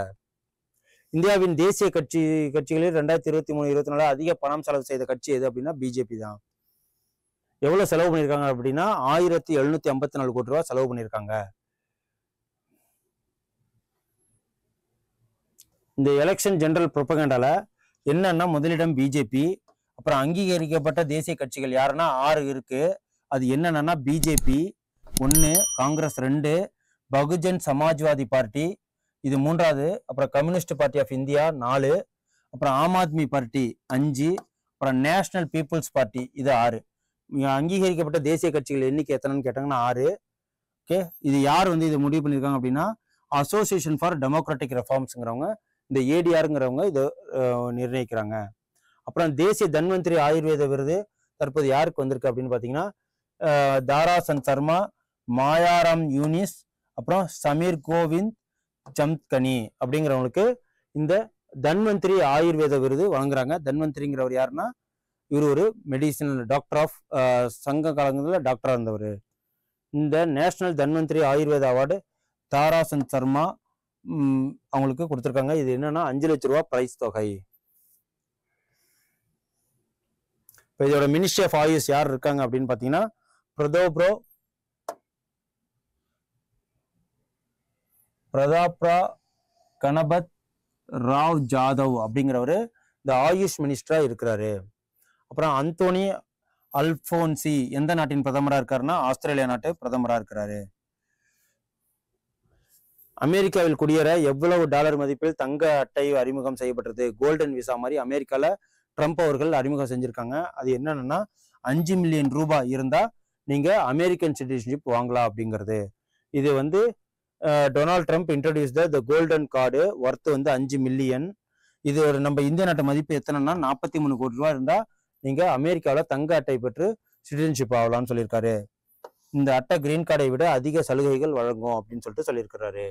இந்தியாவின் தேசிய கட்சிகளில் 2023-24 அதிக பணம் செலவு செய்த கட்சி எது அப்படின்னா பிஜேபி தான். எவ்வளவு செலவு பண்ணியிருக்காங்க அப்படின்னா 1754 கோடி ரூபாய் செலவு பண்ணியிருக்காங்க. இந்த எலெக்ஷன் ஜெனரல் ப்ரொபகண்டால என்னன்னா முதலிடம் பிஜேபி, அப்புறம் அங்கீகரிக்கப்பட்ட தேசிய கட்சிகள் யாருன்னா 6 இருக்கு. அது என்னன்னா பிஜேபி 1, காங்கிரஸ் 2, பகுஜன் சமாஜ்வாதி பார்ட்டி இது 3வது, அப்புறம் கம்யூனிஸ்ட் பார்ட்டி ஆஃப் இந்தியா 4, அப்புறம் ஆம் ஆத்மி பார்ட்டி 5, அப்புறம் நேஷனல் பீப்புள்ஸ் பார்ட்டி இது 6. அங்கீகரிக்கப்பட்ட தேசிய கட்சிகள் எண்ணிக்கை எத்தனைன்னு கேட்டாங்கன்னா 6. ஓகே, இது யார் வந்து இதை முடிவு பண்ணியிருக்காங்க அப்படின்னா அசோசியேஷன் ஃபார் டெமோக்ராட்டிக் ரெஃபார்ம்ஸ்ங்கிறவங்க, இந்த ஏடிஆருங்கிறவங்க இதை நிர்ணயிக்கிறாங்க. அப்புறம் தேசிய தன்வந்திரி ஆயுர்வேத விருது தற்போது யாருக்கு வந்திருக்கு அப்படின்னு பார்த்தீங்கன்னா தாராசந்த் சர்மா, மாயாராம் யூனிஸ், அப்புறம் சமீர் கோவிந்த் ஜம்கனி அப்படிங்கிறவங்களுக்கு இந்த தன்வந்திரி ஆயுர்வேத விருது வழங்குறாங்க. தன்வந்திரிங்கிறவர் யாருன்னா இவர் ஒரு மெடிசினல் டாக்டர் ஆஃப் சங்க காலங்களில் டாக்டராக இருந்தவர். இந்த நேஷனல் தன்வந்திரி ஆயுர்வேத அவார்டு தாராசந்த் சர்மா அவங்களுக்கு கொடுத்துருக்காங்க. இது என்னன்னா 5 லட்ச ரூபா பிரைஸ் தொகை. இப்போ இதோட மினிஸ்ட்ரி ஆஃப் ஆயுஷ் யார் இருக்காங்க அப்படின்னு பார்த்தீங்கன்னா பிரதாப்ரா கணபத் ராவ் ஜாதவ் அப்படிங்கிறவரு இந்த ஆயுஷ் மினிஸ்டரா இருக்கிறாரு. அப்புறம் அந்தோனி அல்போன்சி எந்த நாட்டின் பிரதமராக இருக்காருன்னா ஆஸ்திரேலியா நாட்டு பிரதமராக இருக்கிறாரு. அமெரிக்காவில் குடியேற எவ்வளவு டாலர் மதிப்பில் தங்க அட்டை அறிமுகம் செய்யப்பட்டது? கோல்டன் விசா மாதிரி அமெரிக்கால ட்ரம்ப் அவர்கள் அறிமுகம் செஞ்சிருக்காங்க. அது என்னன்னா 5 மில்லியன் ரூபாய் இருந்தா நீங்க அமெரிக்கன் சிட்டிசன்ஷிப் வாங்கலாம் அப்படிங்கிறது. இது வந்து Donald Trump introduce the golden card worth வந்து 5 மில்லியன். இது நம்ம இந்திய நாட்டு மதிப்பு எத்தனைன்னா 43 கோடி ரூபாய் இருந்தா நீங்க அமெரிக்காவில் தங்க அட்டை பெற்று சிட்டிசன்ஷிப் ஆகலாம்னு சொல்லியிருக்காரு. இந்த அட்டை கிரீன் கார்டை விட அதிக சலுகைகள் வழங்கும் அப்படின்னு சொல்லிட்டு சொல்லியிருக்கிறாரு.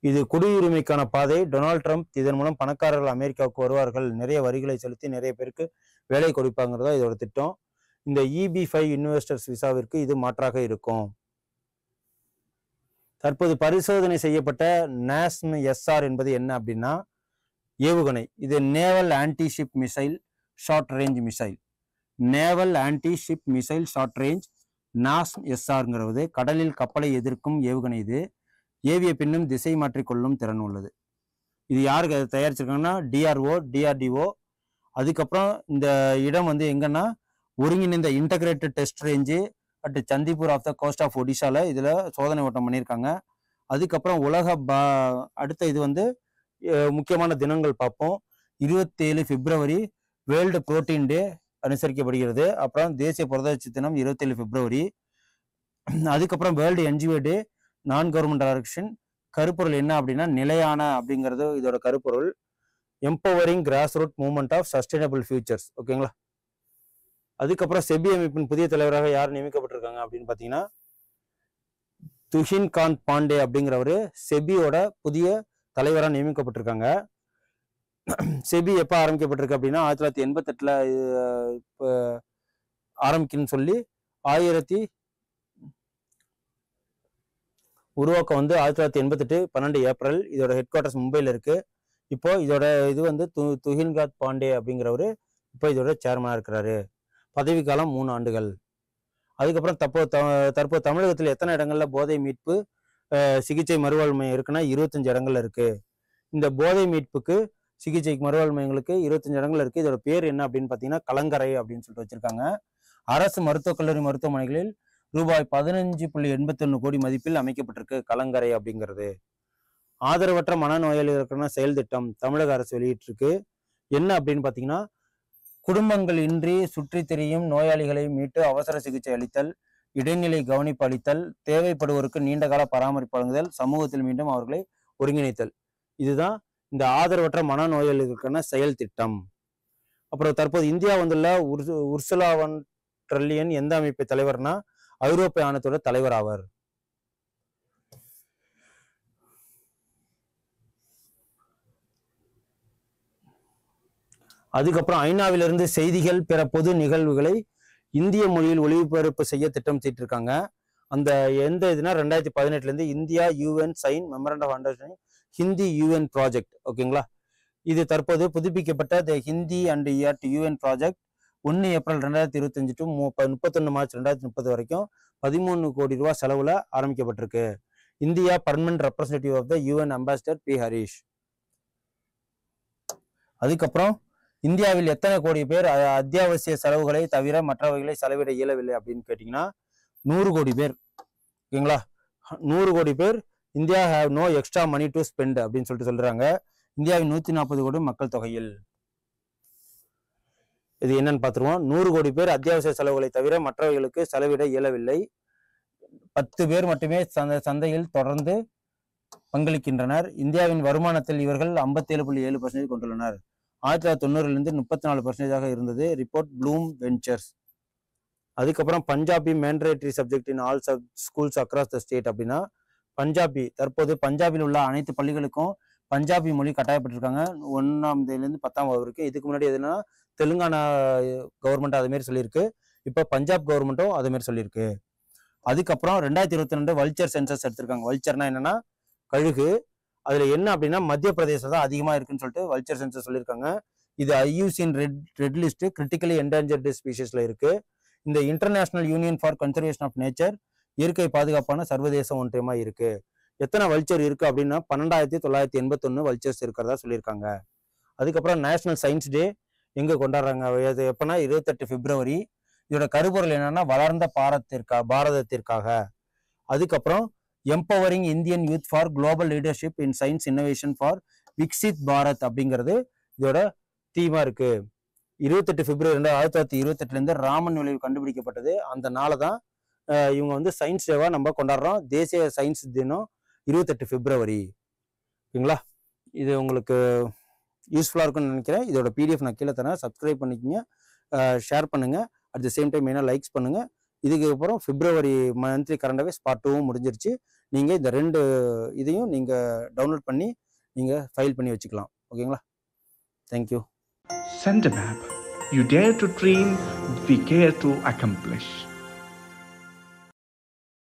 இது குடியுரிமைக்கான பாதை. டொனால்ட் ட்ரம்ப் இதன் மூலம் பணக்காரர்கள் அமெரிக்காவுக்கு வருவார்கள், நிறைய வரிகளை செலுத்தி நிறைய பேருக்கு வேலை கொடுப்பாங்கிறதா இதோட திட்டம். இந்த EB-5 இன்வெஸ்டர்ஸ் விசாவிற்கு இது மாற்றாக இருக்கும். தற்போது பரிசோதனை செய்யப்பட்ட NASM-SR என்பது என்ன அப்படின்னா ஏவுகணை. இது naval anti ship missile short range missile. Naval anti ship missile short range NASM-SRங்கிறது கடலில் கப்பலை எதிர்க்கும் ஏவுகணை. இது ஏவிய பின்னும் திசை மாற்றிக்கொள்ளும் திறன் உள்ளது. இது யாருக்கு தயாரிச்சிருக்காங்கன்னா DRDO. அதுக்கப்புறம் இந்த இடம் வந்து எங்கன்னா ஒருங்கிணைந்த integrated test range at Chandipur of the coast of ஒடிசால இதுல சோதனை ஓட்டம் பண்ணியிருக்காங்க. அதுக்கப்புறம் அடுத்த இது வந்து முக்கியமான தினங்கள் பார்ப்போம். 27 பிப்ரவரி வேர்ல்டு புரோட்டீன் டே அனுசரிக்கப்படுகிறது. அப்புறம் தேசிய புரதச்சி தினம் 27 பிப்ரவரி. அதுக்கப்புறம் வேர்ல்டு NGO டே, நான் கவர்மெண்ட் ஆர்கனைசேஷன். கருப்பொருள் என்ன அப்படின்னா நிலையான அப்படிங்கிறது இதோட கருப்பொருள். Empowering grass root movement of sustainable futures. ஓகேங்களா. அதுக்கப்புறம் செபி அமைப்பின் புதிய தலைவராக யார் நியமிக்கப்பட்டிருக்காங்க அப்படின்னு பார்த்தீங்கன்னா துஹின் காந்த் பாண்டே அப்படிங்கிறவரு செபியோட புதிய தலைவராக நியமிக்கப்பட்டிருக்காங்க. செபி எப்போ ஆரம்பிக்கப்பட்டிருக்கு அப்படின்னா 1988ல் ஆரம்பிக்குன்னு சொல்லி உருவாக்கம் வந்து 1988 12 ஏப்ரல். இதோட ஹெட் குவார்டர்ஸ் மும்பையில் இருக்கு. இப்போ இதோட இது வந்து துஹின்காந்த் பாண்டே அப்படிங்கிறவரு இப்போ இதோட சேர்மனாக இருக்கிறாரு. பதவி காலம் 3 ஆண்டுகள். அதுக்கப்புறம் தற்போது தமிழகத்தில் எத்தனை இடங்கள்ல போதை மீட்பு சிகிச்சை மறுவாழ்வு மையம் இருக்குன்னா 25 இடங்கள்ல இருக்கு. இந்த போதை மீட்புக்கு சிகிச்சை மறுவாழ்வு மையங்களுக்கு 25 இடங்கள்ல இருக்கு. இதோட பேர் என்ன அப்படின்னு பார்த்தீங்கன்னா கலங்கரை அப்படின்னு சொல்லிட்டு வச்சிருக்காங்க. அரசு மருத்துவக் கல்லூரி மருத்துவமனைகளில் ரூபாய் 15.81 கோடி மதிப்பில் அமைக்கப்பட்டிருக்கு கலங்கரை அப்படிங்கிறது. ஆதரவற்ற மனநோயாளிகளுக்கான செயல் திட்டம் தமிழக அரசு வெளியிட்டிருக்கு. என்ன அப்படின்னு பார்த்தீங்கன்னா குடும்பங்கள் இன்றி சுற்றி திரியும் நோயாளிகளை மீட்டு அவசர சிகிச்சை அளித்தல், இடைநிலை கவனிப்பு அளித்தல், தேவைப்படுவோருக்கு நீண்டகால பராமரிப்பு வழங்குதல், சமூகத்தில் மீண்டும் அவர்களை ஒருங்கிணைத்தல். இதுதான் இந்த ஆதரவற்ற மனநோயாளிகளுக்கான செயல் திட்டம். அப்புறம் தற்போது இந்தியா வந்துள்ள உர்சுலா வான் டெர் லியன் எந்த அமைப்பு தலைவர்னா ஐரோப்பிய ஆணையத்தோட தலைவர் ஆவார். அதுக்கப்புறம் ஐநாவிலிருந்து செய்திகள் பிற பொது நிகழ்வுகளை இந்திய மொழியில் ஒளிபரப்பு செய்ய திட்டம் தீட்டிருக்காங்க. அந்த எந்த இதுனா 2018 India UN sign memorandum of understanding Hindi UN project. ஓகேங்களா. இது தற்போது புதுப்பிக்கப்பட்ட the Hindi and UN project 1 ஏப்ரல் 2025 டு 31 மார்ச் 2030 வரைக்கும் 13 கோடி ரூபாய் செலவுல ஆரம்பிக்கப்பட்டிருக்கு. India permanent representative of the UN ambassador P Harish. அதுக்கப்புறம் இந்தியாவில் எத்தனை கோடி பேர் அத்தியாவசிய செலவுகளை தவிர மற்றவைகளை செலவிட இயலவில்லை அப்படின்னு கேட்டிங்கன்னா 100 கோடி பேர். ஓகேங்களா? 100 கோடி பேர் India have no extra money to spend அப்படின்னு சொல்றாங்க. இந்தியாவின் 140 கோடி மக்கள் தொகையில். இது என்னன்னு பார்த்துருவோம். 100 கோடி பேர் அத்தியாவசிய செலவுகளை தவிர மற்றவைகளுக்கு செலவிட இயலவில்லை. 10 பேர் மட்டுமே சந்தையில் தொடர்ந்து பங்களிக்கின்றனர். இந்தியாவின் வருமானத்தில் இவர்கள் 57.7% கொண்டுள்ளனர். 1990 34% இருந்தது. Report bloom ventures. அதுக்கப்புறம் Punjabi mandatory subject in all schools across the state அப்படின்னா பஞ்சாபி தற்போது பஞ்சாபில் உள்ள அனைத்து பள்ளிகளுக்கும் பஞ்சாபி மொழி கட்டாயப்பட்டிருக்காங்க. 1ஆம் 10ஆம் வகுப்பு. இதுக்கு முன்னாடி எதுனா தெலுங்கானா கவர்மெண்ட் அதுமாரி சொல்லியிருக்கு. இப்போ பஞ்சாப் கவர்மெண்ட்டும் அதுமாரி சொல்லியிருக்கு. அதுக்கப்புறம் 2022 வல்ச்சர் சென்சஸ் எடுத்திருக்காங்க. வல்ச்சர்னா என்னன்னா கழுகு. அதுல என்ன அப்படின்னா மத்திய பிரதேசம் தான் அதிகமா இருக்குன்னு சொல்லிட்டு வல்ச்சர் சென்சஸ் சொல்லியிருக்காங்க. இது IUCN red list critically endangered ஸ்பீஷஸ்ல இருக்கு. இந்த international union for conservation of nature இயற்கை பாதுகாப்பான சர்வதேச ஒன்றியமா இருக்கு. எத்தனை வல்ச்சர் இருக்கு அப்படின்னா 12,981 வல்ச்சர்ஸ் இருக்கிறதா சொல்லியிருக்காங்க. அதுக்கப்புறம் நேஷனல் சயின்ஸ் டே எங்க கொண்டாடுறாங்க எப்பன்னா 28 பிப்ரவரி. இதோட கருப்பொருள் என்னன்னா வளர்ந்த பாரதத்திற்காக. அதுக்கப்புறம் empowering Indian youth for global leadership in science innovation for Viksit Bharat அப்படிங்கிறது இதோட தீமா இருக்கு. 28 பிப்ரவரி 1928 ராமன் விளைவு கண்டுபிடிக்கப்பட்டது. அந்த நாளை தான் இவங்க வந்து சயின்ஸ் டேவா நம்ம கொண்டாடுறோம். தேசிய சயின்ஸ் தினம் 28 பிப்ரவரி. ஓகேங்களா? இது உங்களுக்கு யூஸ்ஃபுல்லாக இருக்கும்னு நினைக்கிறேன். இதோட PDF நான் கீழே தரேன். சப்ஸ்கிரைப் பண்ணிக்கோங்க, ஷேர் பண்ணுங்க. அட் த சேம் டைம் என்ன லைக்ஸ் பண்ணுங்க. இதுக்கு அப்புறம் பிப்ரவரி மந்த்லி கரண்ட் அஃபேர்ஸ் பார்ட் 2 முடிஞ்சிருச்சு. நீங்க இந்த 2 இதையும் நீங்க டவுன்லோட் பண்ணி நீங்க ஃபைல் பண்ணி வச்சுக்கலாம். ஓகேங்களா? Thank you. Send a map. You dare to dream, we care to accomplish.